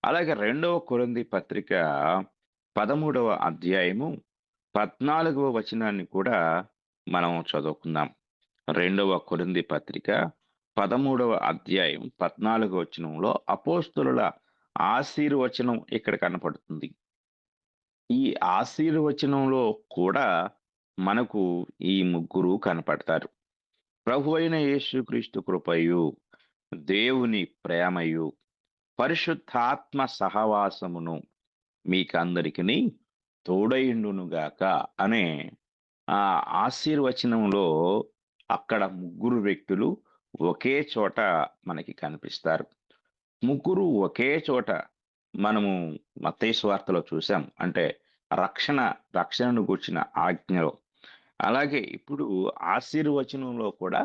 అలాగే 2వ కొరింథీ పత్రిక 13వ అధ్యాయము 14వ వచనాన్ని కూడా మనం చదువుకుందాం. 2వ కొరింథీ పత్రిక 13వ అధ్యాయం 14వ వచనంలో అపోస్తలుల ఆశీర్వచనం ఇక్కడ కనపడుతుంది. ఈ ఆశీర్వచనంలో కూడా మనకు ఈ ముగ్గురు కనపడతారు. ప్రభు అయిన యేసుక్రీస్తు కృపయు, దేవుని ప్రేమయు, పరిశుద్ధాత్మ సహవాసమును మీకందరికీ తోడైండునుగాక అనే ఆ ఆశీర్వచనంలో అక్కడ ముగ్గురు వ్యక్తులు ఒకే చోట మనకి కనిపిస్తారు. ముగ్గురు ఒకే చోట మనము మత్తయి సువార్తలో చూసాం, అంటే రక్షణను గూర్చిన ఆజ్ఞలో. అలాగే ఇప్పుడు ఆశీర్వచనంలో కూడా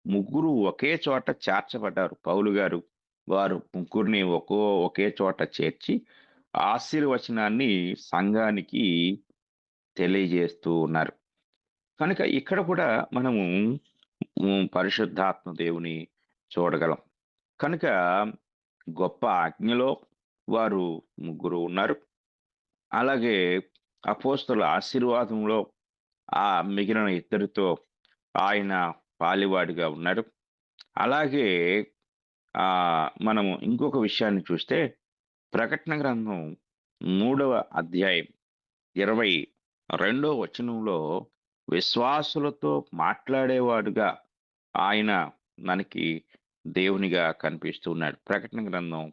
ముగ్గురు ఒకే చోట చేర్చబడ్డారు. పౌలు గారు వారు ముగ్గురిని ఒకే చోట చేర్చి ఆశీర్వచనాన్ని సంఘానికి తెలియజేస్తూ ఉన్నారు. కనుక ఇక్కడ కూడా మనము పరిశుద్ధాత్మ దేవుని చూడగలం. కనుక గొప్ప ఆజ్ఞలో వారు ముగ్గురు ఉన్నారు. అలాగే అపోస్తలుల ఆశీర్వాదంలో ఆ మిగిలిన ఇద్దరితో ఆయన పాలివాడిగా ఉన్నారు. అలాగే మనము ఇంకొక విషయాన్ని చూస్తే ప్రకటన గ్రంథం 3వ అధ్యాయం 22వ వచనంలో విశ్వాసులతో మాట్లాడేవాడుగా ఆయన మనకి దేవునిగా కనిపిస్తున్నాడు. ప్రకటన గ్రంథం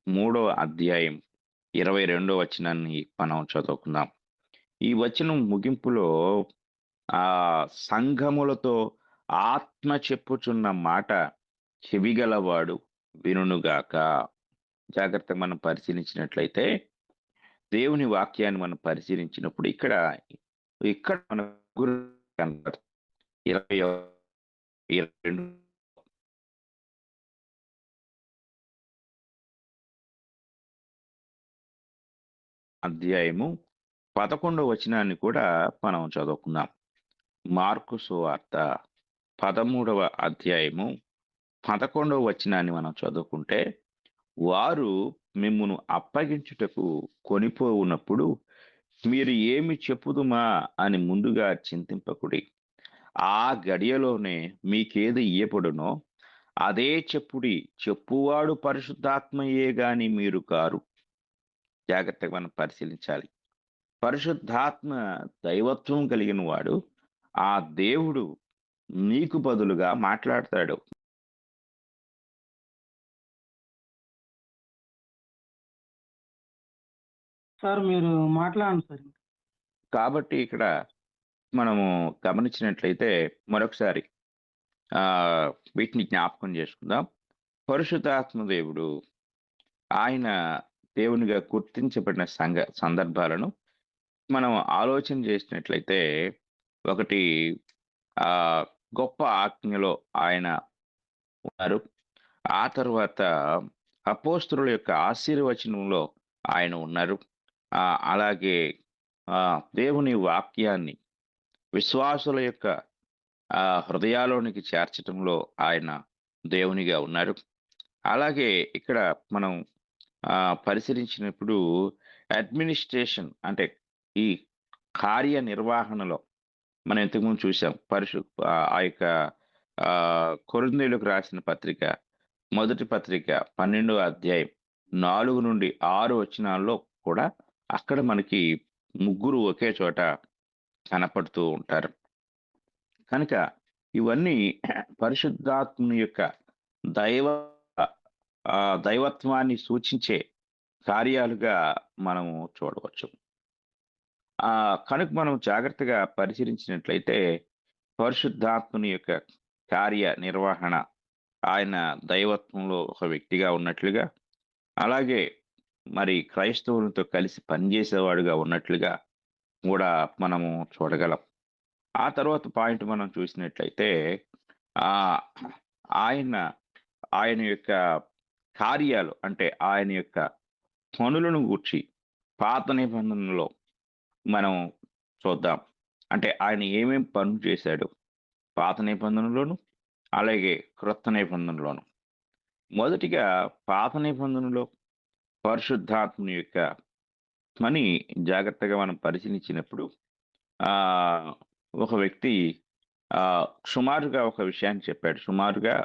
3వ అధ్యాయం 22వ వచనాన్ని మనం చదువుకుందాం. ఈ వచనం ముగింపులో సంఘములతో ఆత్మ చెప్పుచున్న మాట చెవిగలవాడు వినుగాక. జాగ్రత్తగా మనం పరిశీలించినట్లయితే దేవుని వాక్యాన్ని మనం పరిశీలించినప్పుడు ఇక్కడ మన గురు 22 అధ్యాయము 11వ వచనాన్ని కూడా మనం చదువుకుందాం. మార్కు సువార్త 13వ అధ్యాయము 11వ వచనాన్ని మనం చదువుకుంటే, వారు మిమ్మును అప్పగించుటకు కొనిపోవునప్పుడు మీరు ఏమి చెప్పుదుమా అని ముందుగా చింతింపకుడి. ఆ గడియలోనే మీకేది ఇయ్యబడునో అదే చెప్పుడి. చెప్పువాడు పరిశుద్ధాత్మయే గాని మీరు కారు. జాగ్రత్తగా మనం పరిశీలించాలి. పరిశుద్ధాత్మ దైవత్వం కలిగిన వాడు. ఆ దేవుడు నీకు బదులుగా మాట్లాడతాడు. సార్ మీరు మాట్లాడండి సార్. కాబట్టి ఇక్కడ మనము గమనించినట్లయితే మరొకసారి వీటిని జ్ఞాపకం చేసుకుందాం. పరిశుద్ధాత్మ దేవుడు ఆయన దేవునిగా గుర్తించబడిన సందర్భాలను మనం ఆలోచన చేసినట్లయితే, ఒకటి గొప్ప ఆజ్ఞలో ఆయన ఉన్నారు. ఆ తర్వాత అపోస్తలుల యొక్క ఆశీర్వచనంలో ఆయన ఉన్నారు. అలాగే దేవుని వాక్యాన్ని విశ్వాసుల యొక్క హృదయాలోనికి చేర్చటంలో ఆయన దేవునిగా ఉన్నారు. అలాగే ఇక్కడ మనం పరిశీలించినప్పుడు అడ్మినిస్ట్రేషన్ అంటే ఈ కార్యనిర్వహణలో మనం ఇంతకుముందు చూసాం. ఆ యొక్క కొరింథీయులకు రాసిన పత్రిక మొదటి పత్రిక 12వ అధ్యాయం 4 నుండి 6 వచనాల్లో కూడా అక్కడ మనకి ముగ్గురు ఒకే చోట కనపడుతూ ఉంటారు. కనుక ఇవన్నీ పరిశుద్ధాత్ముని యొక్క దైవ దైవత్వాన్ని సూచించే కార్యాలుగా మనము చూడవచ్చు. కనుక మనం జాగ్రత్తగా పరిశీలించినట్లయితే పరిశుద్ధాత్ముని యొక్క కార్య నిర్వహణ ఆయన దైవత్వంలో ఒక వ్యక్తిగా ఉన్నట్లుగా, అలాగే మరి క్రైస్తవులతో కలిసి పనిచేసేవాడుగా ఉన్నట్లుగా కూడా మనము చూడగలం. ఆ తర్వాత పాయింట్ మనం చూసినట్లయితే ఆయన యొక్క కార్యాలు అంటే ఆయన యొక్క పనులను గూర్చి పాత నిబంధనలో మనం చూద్దాం. అంటే ఆయన ఏమేం పనులు చేశాడు పాత నిబంధనలోను అలాగే క్రొత్త నిబంధనలోను. మొదటిగా పాత నిబంధనలో పరిశుద్ధాత్ముని యొక్క పని జాగ్రత్తగా మనం పరిశీలించినప్పుడు ఒక వ్యక్తి సుమారుగా ఒక విషయాన్ని చెప్పాడు. సుమారుగా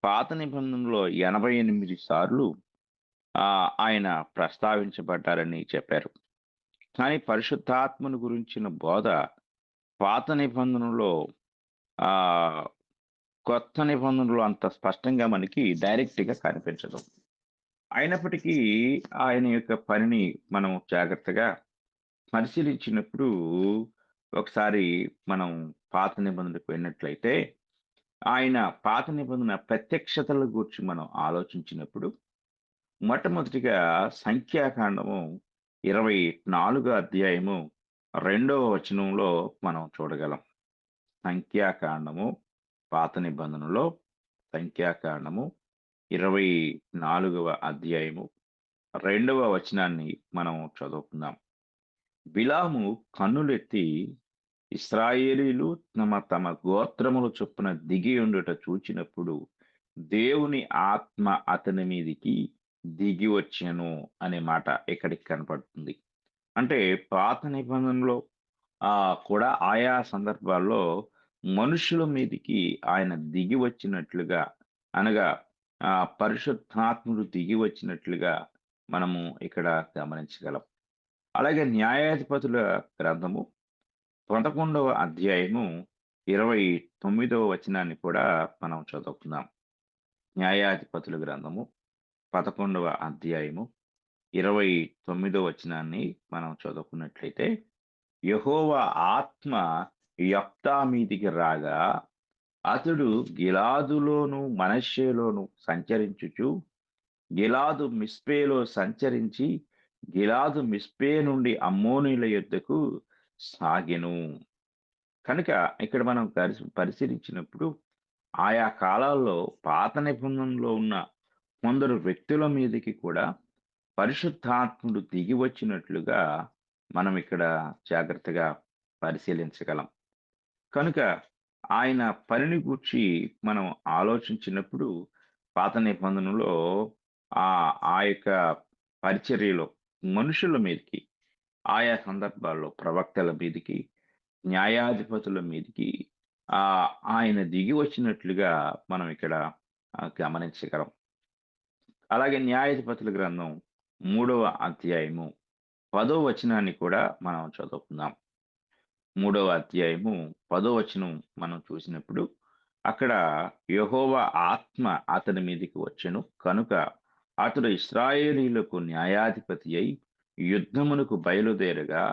పాత నిబంధనలో 88 సార్లు ఆయన ప్రస్తావించబడ్డారని చెప్పారు. కానీ పరిశుద్ధాత్మను గురించిన బోధ పాత నిబంధనలో కొత్త నిబంధనలో అంత స్పష్టంగా మనకి డైరెక్ట్గా కనిపించదు. అయినప్పటికీ ఆయన యొక్క పనిని మనం జాగ్రత్తగా పరిశీలించినప్పుడు ఒకసారి మనం పాత నిబంధనకు వెళ్ళినట్లయితే ఆయన పాత నిబంధన ప్రత్యక్షతల గురించి మనం ఆలోచించినప్పుడు మొట్టమొదటిగా సంఖ్యాకాండము 24వ అధ్యాయము 2వ వచనంలో మనం చూడగలం. సంఖ్యాకాండము పాత నిబంధనలో సంఖ్యాకాండము 24వ అధ్యాయము 2వ వచనాన్ని మనం చదువుకుందాం. బిలాము కన్నులెత్తి ఇశ్రాయేలీలు తమ గోత్రముల చొప్పున దిగి ఉండుట చూచినప్పుడు దేవుని ఆత్మ అతని మీదికి దిగి వచ్చెను అనే మాట ఇక్కడికి కనపడుతుంది. అంటే పాత నిబంధనలో కూడా ఆయా సందర్భాల్లో మనుషుల మీదికి ఆయన దిగి వచ్చినట్లుగా, అనగా పరిశుద్ధాత్ముడు దిగి వచ్చినట్లుగా మనము ఇక్కడ గమనించగలం. అలాగే న్యాయాధిపతుల గ్రంథము 11వ అధ్యాయము 29వ వచనాన్ని కూడా మనం చదువుకుందాం. న్యాయాధిపతుల గ్రంథము 11వ అధ్యాయము 29వ వచనాన్ని మనం చదువుకున్నట్లయితే, యెహోవా ఆత్మ యెఫ్తా మీదికి రాగా అతడు గిలాదులోను మనష్షేలోను సంచరించుచు గిలాదు మిస్పేలో సంచరించి గిలాదు మిస్పే నుండి అమ్మోనీయుల యొద్దకు సాగెను. కనుక ఇక్కడ మనం పరిశీలించినప్పుడు ఆయా కాలాల్లో పాత నిబంధనలో ఉన్న కొందరు వ్యక్తుల మీదకి కూడా పరిశుద్ధాత్ముడు దిగి వచ్చినట్లుగా మనం ఇక్కడ జాగ్రత్తగా పరిశీలించగలం. కనుక ఆయన పనిని గూర్చి మనం ఆలోచించినప్పుడు పాత నిబంధనలో ఆ యొక్క పరిచర్యలో మనుషుల మీదకి ఆయా సందర్భాల్లో ప్రవక్తల మీదకి న్యాయాధిపతుల మీదకి ఆయన దిగి వచ్చినట్లుగా మనం ఇక్కడ గమనించగలం. అలాగే న్యాయాధిపతుల గ్రంథం 3వ అధ్యాయము 10వ వచనాన్ని కూడా మనం చదువుకుందాం. 3వ అధ్యాయము 10వ వచనం మనం చూసినప్పుడు అక్కడ యెహోవా ఆత్మ అతని మీదకి వచ్చెను కనుక అతడు ఇశ్రాయేలీయులకు న్యాయాధిపతి అయి యుద్ధమునకు బయలుదేరగా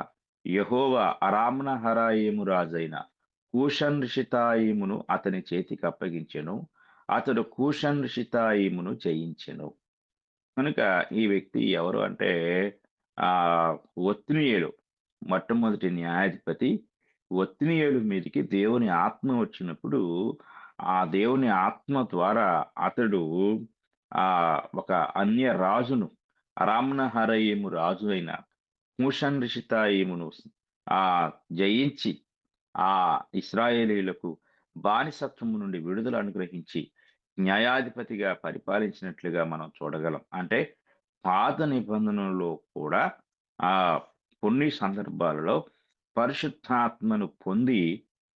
యెహోవా అరామ్నహరాయిము రాజైన కూషన్ రిషితాయిమును అతని చేతికి అప్పగించెను. అతడు కూషన్ రిషితాయిమును జయించెను. కనుక ఈ వ్యక్తి ఎవరు అంటే ఒత్నియేలు, మొట్టమొదటి న్యాయాధిపతి. ఒత్నియేలు మీదకి దేవుని ఆత్మ వచ్చినప్పుడు ఆ దేవుని ఆత్మ ద్వారా అతడు ఒక అన్య రాజును, అరామ్నహరయిము రాజు అయిన కూషన్ రిషితాయిమును ఆ జయించి ఆ ఇశ్రాయేలీయులకు బానిసత్వము నుండి విడుదల అనుగ్రహించి న్యాయాధిపతిగా పరిపాలించినట్లుగా మనం చూడగలం. అంటే పాత నిబంధనలో కూడా ఆ కొన్ని సందర్భాలలో పరిశుద్ధాత్మను పొంది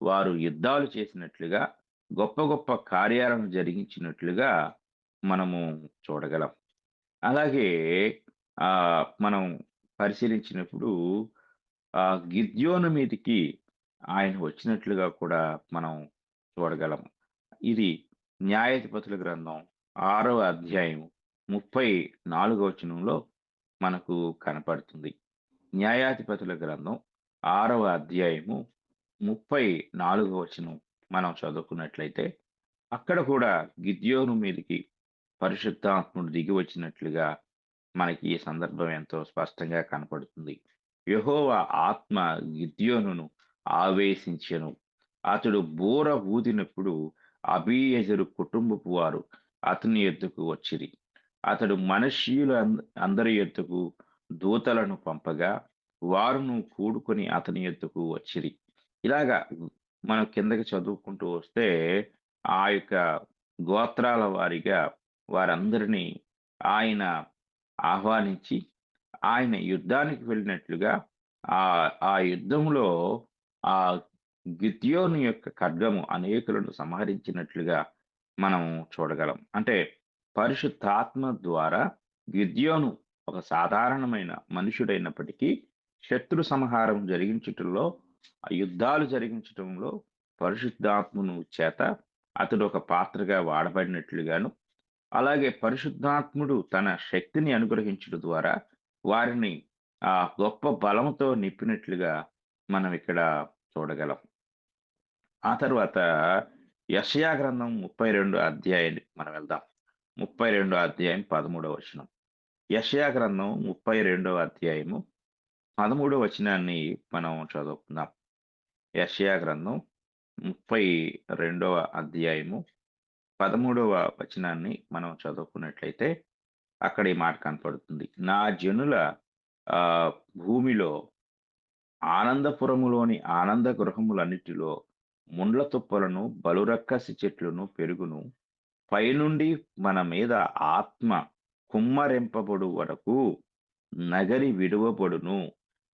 వారు యుద్ధాలు చేసినట్లుగా, గొప్ప గొప్ప కార్యాలను జరిగించినట్లుగా మనము చూడగలం. అలాగే మనం పరిశీలించినప్పుడు గిద్యోను మీదికి ఆయన వచ్చినట్లుగా కూడా మనం చూడగలం. ఇది న్యాయాధిపతుల గ్రంథం 6వ అధ్యాయం 34వ వచనంలో మనకు కనపడుతుంది. న్యాయాధిపతుల గ్రంథం 6వ అధ్యాయము 34వ వచనం మనం చదువుకున్నట్లయితే అక్కడ కూడా గిద్యోను మీదకి పరిశుద్ధాత్ముడు దిగి వచ్చినట్లుగా మనకి ఈ సందర్భం ఎంతో స్పష్టంగా కనపడుతుంది. యెహోవా ఆత్మ గిద్యోనును ఆవేశించెను. అతడు బూర ఊదినప్పుడు అబీయెజెరు కుటుంబపు వారు అతని యొద్దకు వచ్చిరి. అతడు మనష్షీయుల అందరి యొద్దకు దూతలను పంపగా వారును కూడుకొని అతని యొద్దకు వచ్చిరి. ఇలాగా మనం కిందకి చదువుకుంటూ వస్తే ఆ యొక్క గోత్రాల వారిగా వారందరినీ ఆయన ఆహ్వానించి ఆయన యుద్ధానికి వెళ్ళినట్లుగా ఆ యుద్ధంలో ఆ గిద్యోను యొక్క ఖడ్గము అనేకులను సంహరించినట్లుగా మనం చూడగలం. అంటే పరిశుద్ధాత్మ ద్వారా గిద్యోను ఒక సాధారణమైన మనుషుడైనప్పటికీ శత్రు సంహారం జరిగించటంలో, యుద్ధాలు జరిగించటంలో పరిశుద్ధాత్మను చేత అతడు ఒక పాత్రగా వాడబడినట్లుగాను, అలాగే పరిశుద్ధాత్ముడు తన శక్తిని అనుగ్రహించడం ద్వారా వారిని గొప్ప బలంతో నింపినట్లుగా మనం ఇక్కడ చూడగలం. ఆ తర్వాత యెషయా గ్రంథం 32 అధ్యాయానికి మనం వెళ్దాం. 32 అధ్యాయం 13వ వచనం. యెషయా గ్రంథం 32వ అధ్యాయము 13వ వచనాన్ని మనం చదువుకుందాం. యెషయా గ్రంథం 32వ అధ్యాయము 13వ వచనాన్ని మనం చదువుకున్నట్లయితే అక్కడ ఈ మాట కనపడుతుంది. నా జనుల భూమిలో ఆనందపురములోని ఆనంద గృహములన్నిటిలో ముండ్ల తుప్పలను బలురక్కసి చెట్లను పెరుగును. పైనుండి మన మీద ఆత్మ కుమ్మరింపబడు వరకు నగరి విడువబడును.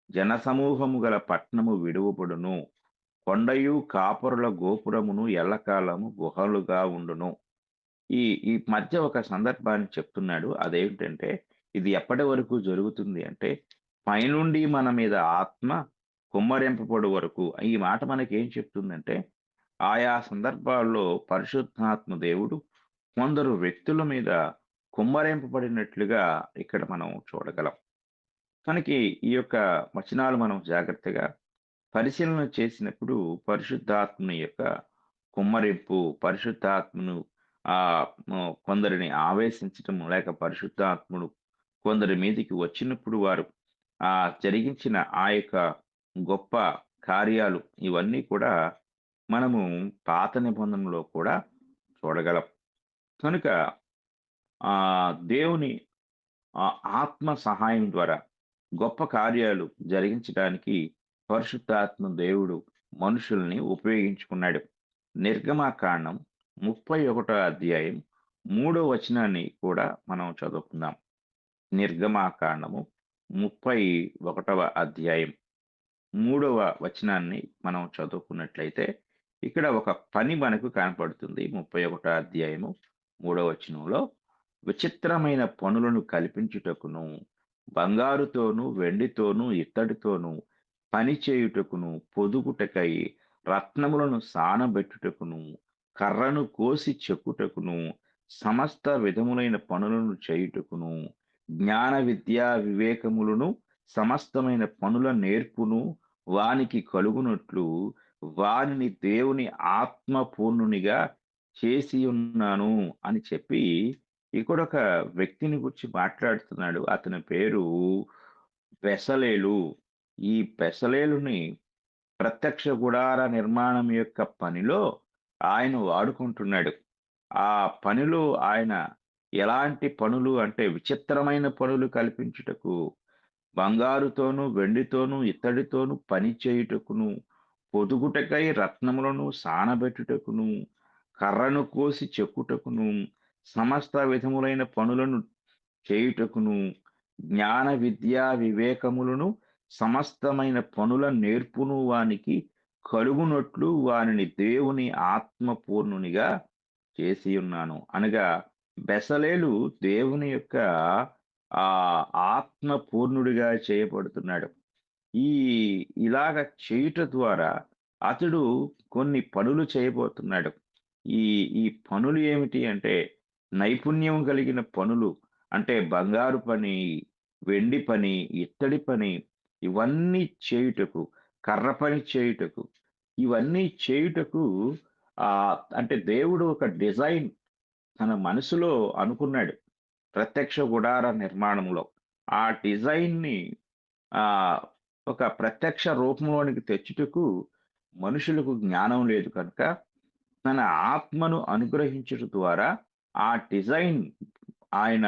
జనసమూహము గల పట్టణము విడువబడును. కొండయు కాపురుల గోపురమును ఎల్లకాలము గుహలుగా ఉండును. ఈ మధ్య ఒక సందర్భాన్ని చెప్తున్నాడు. అదేమిటంటే ఇది ఎప్పటి వరకు జరుగుతుంది అంటే పైనుండి మన మీద ఆత్మ కుమ్మరింపబడు వరకు. ఈ మాట మనకి ఏం చెప్తుందంటే ఆయా సందర్భాల్లో పరిశుద్ధాత్మ దేవుడు కొందరు వ్యక్తుల మీద కుమ్మరింపబడినట్లుగా ఇక్కడ మనం చూడగలం. కనుక ఈ యొక్క వచనాలు మనం జాగ్రత్తగా పరిశీలన చేసినప్పుడు పరిశుద్ధాత్మని యొక్క కుమ్మరింపు, పరిశుద్ధాత్మను కొందరిని ఆవేశించటం, లేక పరిశుద్ధాత్ముడు కొందరి మీదికి వచ్చినప్పుడు వారు జరిగించిన ఆ యొక్క గొప్ప కార్యాలు, ఇవన్నీ కూడా మనము పాత నిబంధనలో కూడా చూడగలం. కనుక దేవుని ఆత్మ సహాయం ద్వారా గొప్ప కార్యాలు జరిగించడానికి పరిశుద్ధాత్మ దేవుడు మనుషుల్ని ఉపయోగించుకున్నాడు. నిర్గమకాండం 31వ అధ్యాయం 3వ వచనాన్ని కూడా మనం చదువుకుందాం. నిర్గమకాండము 31వ అధ్యాయం 3వ వచనాన్ని మనం చదువుకున్నట్లయితే ఇక్కడ ఒక పని మనకు కనపడుతుంది. 31వ అధ్యాయము 3వ వచనంలో విచిత్రమైన పనులను కల్పించుటకును, బంగారుతోనూ వెండితోనూ ఇత్తడితోనూ పని చేయుటకును, పొదుగుటకై రత్నములను సానబెట్టుటకును, కర్రను కోసి చెక్కుటకును, సమస్త విధములైన పనులను చేయుటకును, జ్ఞాన విద్యా వివేకములను సమస్తమైన పనుల నేర్పును వానికి కలుగునట్లు వానిని దేవుని ఆత్మ పూర్ణునిగా చేసి ఉన్నాను అని చెప్పి ఇక్కడ ఒక వ్యక్తిని గురించి మాట్లాడుతున్నాడు. అతని పేరు బెసలేలు. ఈ బెసలేలుని ప్రత్యక్ష గుడార నిర్మాణం యొక్క పనిలో ఆయన వాడుకుంటున్నాడు. ఆ పనిలో ఆయన ఎలాంటి పనులు అంటే విచిత్రమైన పనులు కల్పించుటకు, బంగారుతోను వెండితోను ఇత్తడితోను పని చేయుటకును పొదుగుటకై రత్నములను సానబెట్టుటకును కర్రను కోసి చెక్కుటకును సమస్త విధములైన పనులను చేయుటకును జ్ఞాన విద్యా వివేకములను సమస్తమైన పనుల నేర్పును వానికి కలుగునట్లు వానిని దేవుని ఆత్మపూర్ణునిగా చేసి ఉన్నాను. అనగా బెసలేలు దేవుని యొక్క ఆ ఆత్మ పూర్ణుడిగా చేయబడుతున్నాడు. ఈ ఇలాగ చేయుట ద్వారా అతడు కొన్ని పనులు చేయబోతున్నాడు. ఈ ఈ పనులు ఏమిటి అంటే నైపుణ్యం కలిగిన పనులు. అంటే బంగారు పని, వెండి పని, ఇత్తడి పని ఇవన్నీ చేయుటకు, కర్ర పని చేయుటకు, ఇవన్నీ చేయుటకు అంటే దేవుడు ఒక డిజైన్ తన మనసులో అనుకున్నాడు. ప్రత్యక్ష గుడార నిర్మాణంలో ఆ డిజైన్‌ని ఒక ప్రత్యక్ష రూపంలోనికి తెచ్చుటకు మనుషులకు జ్ఞానం లేదు కనుక, తన ఆత్మను అనుగ్రహించుట ద్వారా ఆ డిజైన్ ఆయన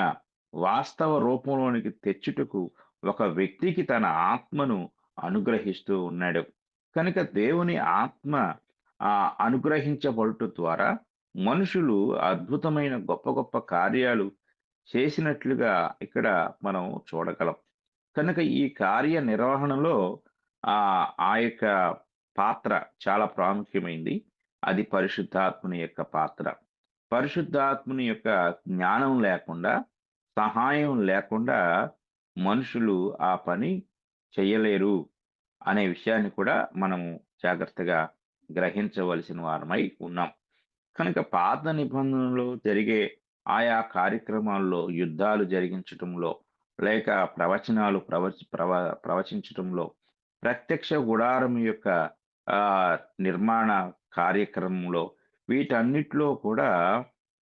వాస్తవ రూపంలోనికి తెచ్చుటకు ఒక వ్యక్తికి తన ఆత్మను అనుగ్రహిస్తూ ఉన్నాడు. కనుక దేవుని ఆత్మ అనుగ్రహించబడుట ద్వారా మనుషులు అద్భుతమైన గొప్ప గొప్ప కార్యాలు చేసినట్లుగా ఇక్కడ మనం చూడగలం. కనుక ఈ కార్య నిర్వహణలో ఆ యొక్క పాత్ర చాలా ప్రాముఖ్యమైంది. అది పరిశుద్ధాత్ముని యొక్క పాత్ర. పరిశుద్ధాత్ముని యొక్క జ్ఞానం లేకుండా, సహాయం లేకుండా మనుషులు ఆ పని చెయ్యలేరు అనే విషయాన్ని కూడా మనము జాగ్రత్తగా గ్రహించవలసిన వారమై ఉన్నాం. కనుక పాత నిబంధనలో జరిగే ఆయా కార్యక్రమాల్లో యుద్ధాలు జరిగించటంలో, లేక ప్రవచనాలు ప్రవచించటంలో, ప్రత్యక్ష గుడారం యొక్క నిర్మాణ కార్యక్రమంలో వీటన్నిటిలో కూడా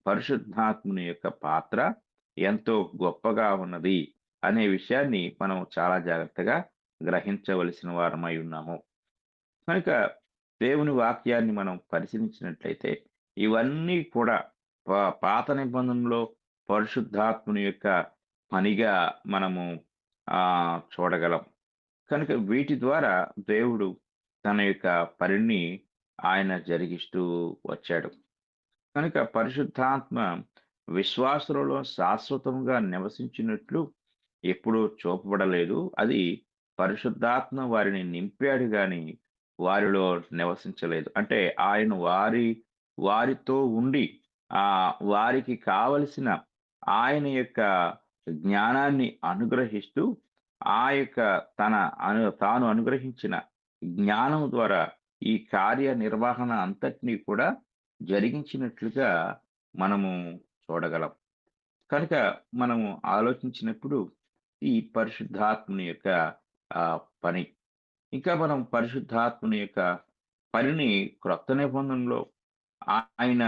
పరిశుద్ధాత్ముని యొక్క పాత్ర ఎంతో గొప్పగా ఉన్నది అనే విషయాన్ని మనం చాలా జాగ్రత్తగా గ్రహించవలసిన వారమై ఉన్నాము. కనుక దేవుని వాక్యాన్ని మనం పరిశీలించినట్లయితే ఇవన్నీ కూడా పాత నిబంధనలో పరిశుద్ధాత్ముని యొక్క పనిగా మనము చూడగలం. కనుక వీటి ద్వారా దేవుడు తన యొక్క పనిని ఆయన జరిగిస్తూ వచ్చాడు. కనుక పరిశుద్ధాత్మ విశ్వాసులలో శాశ్వతంగా నివసించినట్లు ఎప్పుడూ చూపబడలేదు. అది పరిశుద్ధాత్మ వారిని నింపాడు గాని వారిలో నివసించలేదు. అంటే ఆయన వారితో ఉండి వారికి కావలసిన ఆయన యొక్క జ్ఞానాన్ని అనుగ్రహిస్తూ ఆ యొక్క తాను అనుగ్రహించిన జ్ఞానం ద్వారా ఈ కార్య నిర్వహణ అంతటినీ కూడా జరిగించినట్లుగా మనము చూడగలం. కనుక మనము ఆలోచించినప్పుడు ఈ పరిశుద్ధాత్ముని యొక్క పని, ఇంకా మనం పరిశుద్ధాత్ముని యొక్క పనిని క్రొత్త నిబంధనలో ఆయన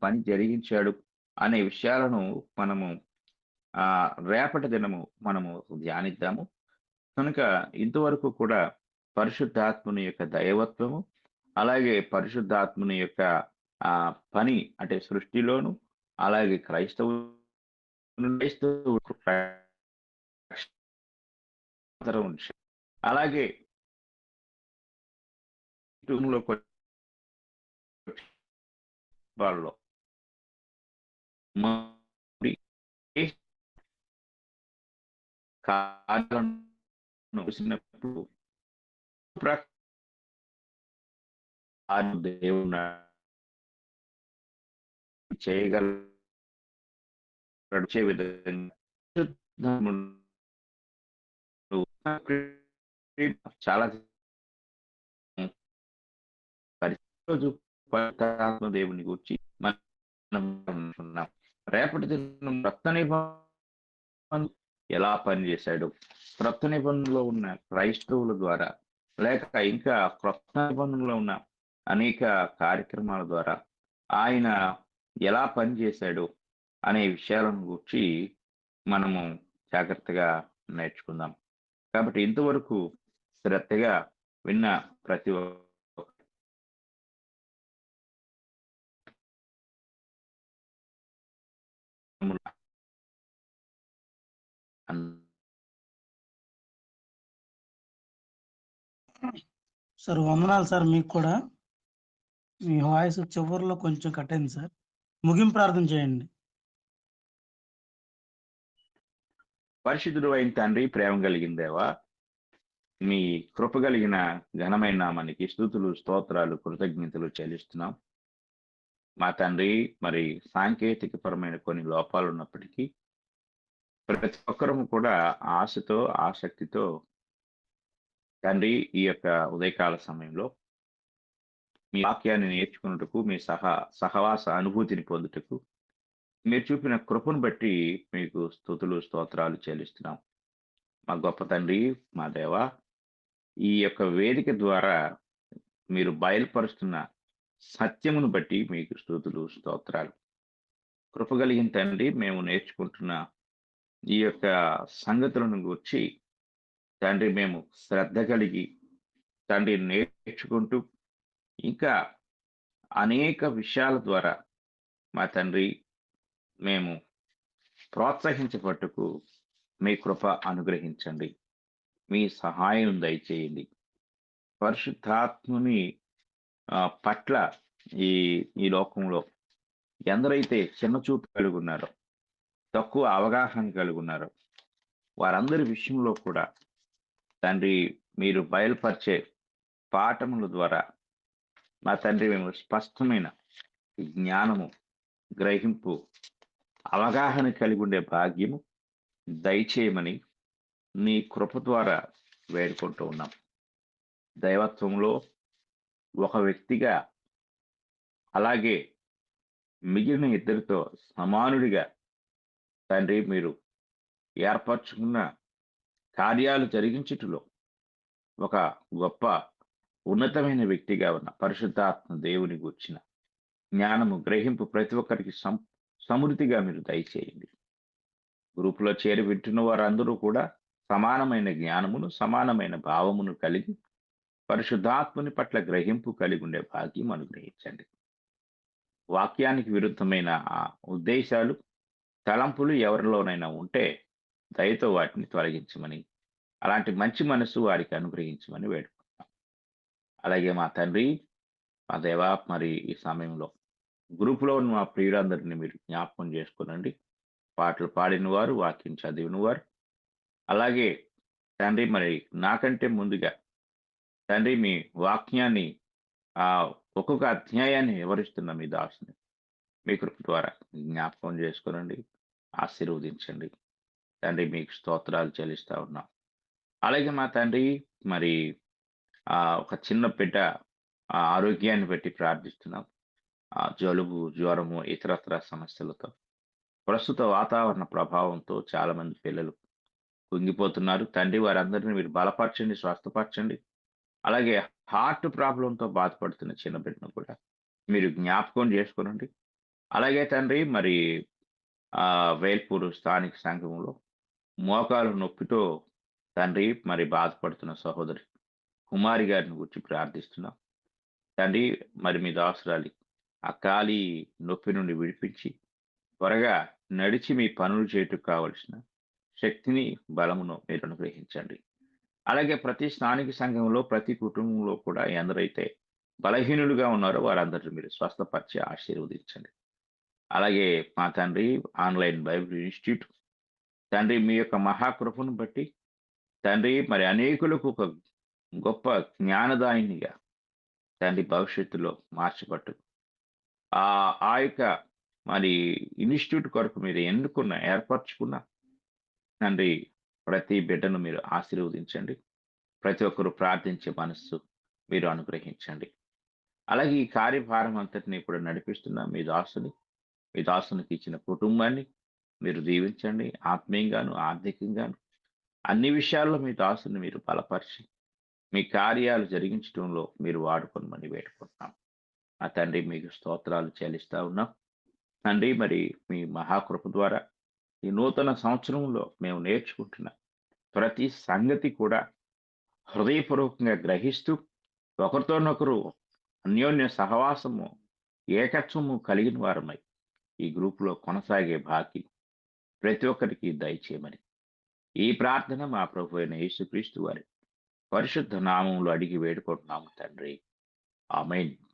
పని జరిగించాడు అనే విషయాలను మనము రేపటి దినము మనము ధ్యానిద్దాము. కనుక ఇంతవరకు కూడా పరిశుద్ధాత్ముని యొక్క దైవత్వము, అలాగే పరిశుద్ధాత్ముని యొక్క పని అంటే సృష్టిలోను, అలాగే అలాగే వాళ్ళలో చూసినప్పుడు దేవుడు చేయగలిగే విధంగా చాలా రోజు దేవుని గురించి మనం రేపటి దినం రక్త నిబంధన ఎలా పనిచేశాడు, క్రొత్త నిబంధనలో ఉన్న క్రైస్తవుల ద్వారా, లేక ఇంకా క్రొత్త నిబంధనలో ఉన్న అనేక కార్యక్రమాల ద్వారా ఆయన ఎలా పనిచేశాడు అనే విషయాలను గురించి మనము జాగ్రత్తగా నేర్చుకుందాం. కాబట్టి ఇంతవరకు శ్రద్ధగా విన్న ప్రతి సార్ వందనాలు సార్. మీకు కూడా మీ వాయిస్ చివరిలో కొంచెం కట్ అయింది సార్. ముగింపు ప్రార్థన చేయండి. పరిశుద్ధుడు అయిన తండ్రి, ప్రేమ కలిగిన దేవా, మీ కృప కలిగిన ఘనమైన నామానికి స్తుతులు, స్తోత్రాలు, కృతజ్ఞతలు చెల్లిస్తున్నాం. మా తండ్రి, మరి సాంకేతిక పరమైన కొన్ని లోపాలు ఉన్నప్పటికీ ప్రతి ఒక్కరము కూడా ఆశతో, ఆసక్తితో తండ్రి ఈ యొక్క ఉదయకాల సమయంలో మీ వాక్యాన్ని నేర్చుకున్నట్టుకు, మీ సహవాస అనుభూతిని పొందుటకు మీరు చూపిన కృపను బట్టి మీకు స్తుతులు, స్తోత్రాలు చెల్లిస్తున్నాం. మా గొప్ప తండ్రి, మా దేవ, ఈ యొక్క వేదిక ద్వారా మీరు బయలుపరుస్తున్న సత్యమును బట్టి మీకు స్తుతులు, స్తోత్రాలు. కృప కలిగిన తండ్రి, మేము నేర్చుకుంటున్న ఈ యొక్క సంగతులను గురించి తండ్రి మేము శ్రద్ధ కలిగి తండ్రి నేర్చుకుంటూ ఇంకా అనేక విషయాల ద్వారా మా తండ్రి మేము ప్రోత్సహించబట్టుకు మీ కృప అనుగ్రహించండి. మీ సహాయం దయచేయండి. పరిశుద్ధాత్ముని పట్ల ఈ లోకంలో ఎందరైతే చిన్న చూపు కలిగి ఉన్నారో, తక్కువ అవగాహన కలిగి ఉన్నారో, వారందరి విషయంలో కూడా తండ్రి మీరు బయలుపరిచే పాఠముల ద్వారా మా తండ్రి మేము స్పష్టమైన జ్ఞానము, గ్రహింపు, అవగాహన కలిగి ఉండే భాగ్యము దయచేయమని నీ కృప ద్వారా వేడుకుంటూ ఉన్నాం. దైవత్వంలో ఒక వ్యక్తిగా, అలాగే మిగిలిన ఇద్దరితో సమానుడిగా తండ్రి మీరు ఏర్పరచుకున్న కార్యాలు జరిగించుటలో ఒక గొప్ప ఉన్నతమైన వ్యక్తిగా ఉన్న పరిశుద్ధాత్మ దేవుని గూర్చిన జ్ఞానము, గ్రహింపు ప్రతి ఒక్కరికి సమృద్ధిగా మీరు దయచేయండి. గ్రూపులో చేరి వింటున్న వారందరూ కూడా సమానమైన జ్ఞానమును, సమానమైన భావమును కలిగి పరిశుద్ధాత్మని పట్ల గ్రహింపు కలిగి ఉండే భాగ్యం అనుగ్రహించండి. వాక్యానికి విరుద్ధమైన ఆ ఉద్దేశాలు, తలంపులు ఎవరిలోనైనా ఉంటే దయతో వాటిని తొలగించమని, అలాంటి మంచి మనసు వారికి అనుగ్రహించమని వేడుకుంటున్నాం. అలాగే మా తండ్రి, మా దేవా, మరి ఈ సమయంలో గ్రూపులో ఉన్న మా ప్రియులందరినీ మీరు జ్ఞాపకం చేసుకోనండి. పాటలు పాడిన వారు, వాక్యం చదివిన వారు, అలాగే తండ్రి మరి నాకంటే ముందుగా తండ్రి మీ వాక్యాన్ని ఒక్కొక్క అధ్యాయాన్ని వివరిస్తున్న మీ దాసుని మీ కృప ద్వారా జ్ఞాపకం చేసుకోనండి, ఆశీర్వదించండి. తండ్రి మీకు స్తోత్రాలు చెల్లిస్తా ఉన్నాం. అలాగే మా తండ్రి మరి ఒక చిన్న బిడ్డ ఆరోగ్యాన్ని బట్టి ప్రార్థిస్తున్నాం. జలుబు, జ్వరము, ఇతరత్ర సమస్యలతో ప్రస్తుత వాతావరణ ప్రభావంతో చాలా మంది పిల్లలు కుంగిపోతున్నారు. తండ్రి వారందరినీ మీరు బలపరచండి, స్వస్థపరచండి. అలాగే హార్ట్ ప్రాబ్లంతో బాధపడుతున్న చిన్న బిడ్డను కూడా మీరు జ్ఞాపకం చేసుకోనండి. అలాగే తండ్రి మరి వేల్పూరు స్థానిక సంఘంలో మోకాలు నొప్పితో తండ్రి మరి బాధపడుతున్న సహోదరి కుమారి గారిని గురించి ప్రార్థిస్తున్నాం. తండ్రి మరి మీ దాసురాలి ఆ ఖాళీ నొప్పి నుండి విడిపించి త్వరగా నడిచి మీ పనులు చేయటకు కావలసిన శక్తిని, బలమును మీరు అనుగ్రహించండి. అలాగే ప్రతి స్థానిక సంఘంలో, ప్రతి కుటుంబంలో కూడా ఎందరైతే బలహీనులుగా ఉన్నారో వారందరినీ మీరు స్వస్థపరిచి ఆశీర్వదించండి. అలాగే మా తండ్రి ఆన్లైన్ బైబిల్ ఇన్స్టిట్యూట్ తండ్రి మీ యొక్క మహాకృపను బట్టి తండ్రి మరి అనేకులకు ఒక గొప్ప జ్ఞానదాయినిగా తండ్రి భవిష్యత్తులో మార్చబట్టు ఆ యొక్క మరి ఇన్స్టిట్యూట్ కొరకు మీరు ఎన్నుకున్న, ఏర్పరచుకున్న తండ్రి ప్రతి బిడ్డను మీరు ఆశీర్వదించండి. ప్రతి ఒక్కరు ప్రార్థించే మనస్సు మీరు అనుగ్రహించండి. అలాగే ఈ కార్యభారం అంతటిని ఇప్పుడు నడిపిస్తున్న మీ దాసునికి ఇచ్చిన కుటుంబాన్ని మీరు దీవించండి. ఆత్మీయంగాను, ఆర్థికంగాను అన్ని విషయాల్లో మీ దాసుని మీరు బలపరిచి మీ కార్యాలు జరిగించడంలో మీరు వాడుకోమని వేడుకుంటున్నాం. ఆ తండ్రి మీకు స్తోత్రాలు చెల్లిస్తా ఉన్నాం. తండ్రి మరి మీ మహాకృప ద్వారా ఈ నూతన సంవత్సరంలో మేము నేర్చుకుంటున్న ప్రతి సంగతి కూడా హృదయపూర్వకంగా గ్రహిస్తూ ఒకరితోనొకరు అన్యోన్య సహవాసము, ఏకత్వము కలిగిన వారమై ఈ గ్రూపులో కొనసాగే భాగ్యం ప్రతి ఒక్కరికి దయచేయమని ఈ ప్రార్థన మా ప్రభు అయిన యేసుక్రీస్తు వారి పరిశుద్ధ నామములో అడిగి వేడుకుంటున్నాము తండ్రి. ఆమేన్.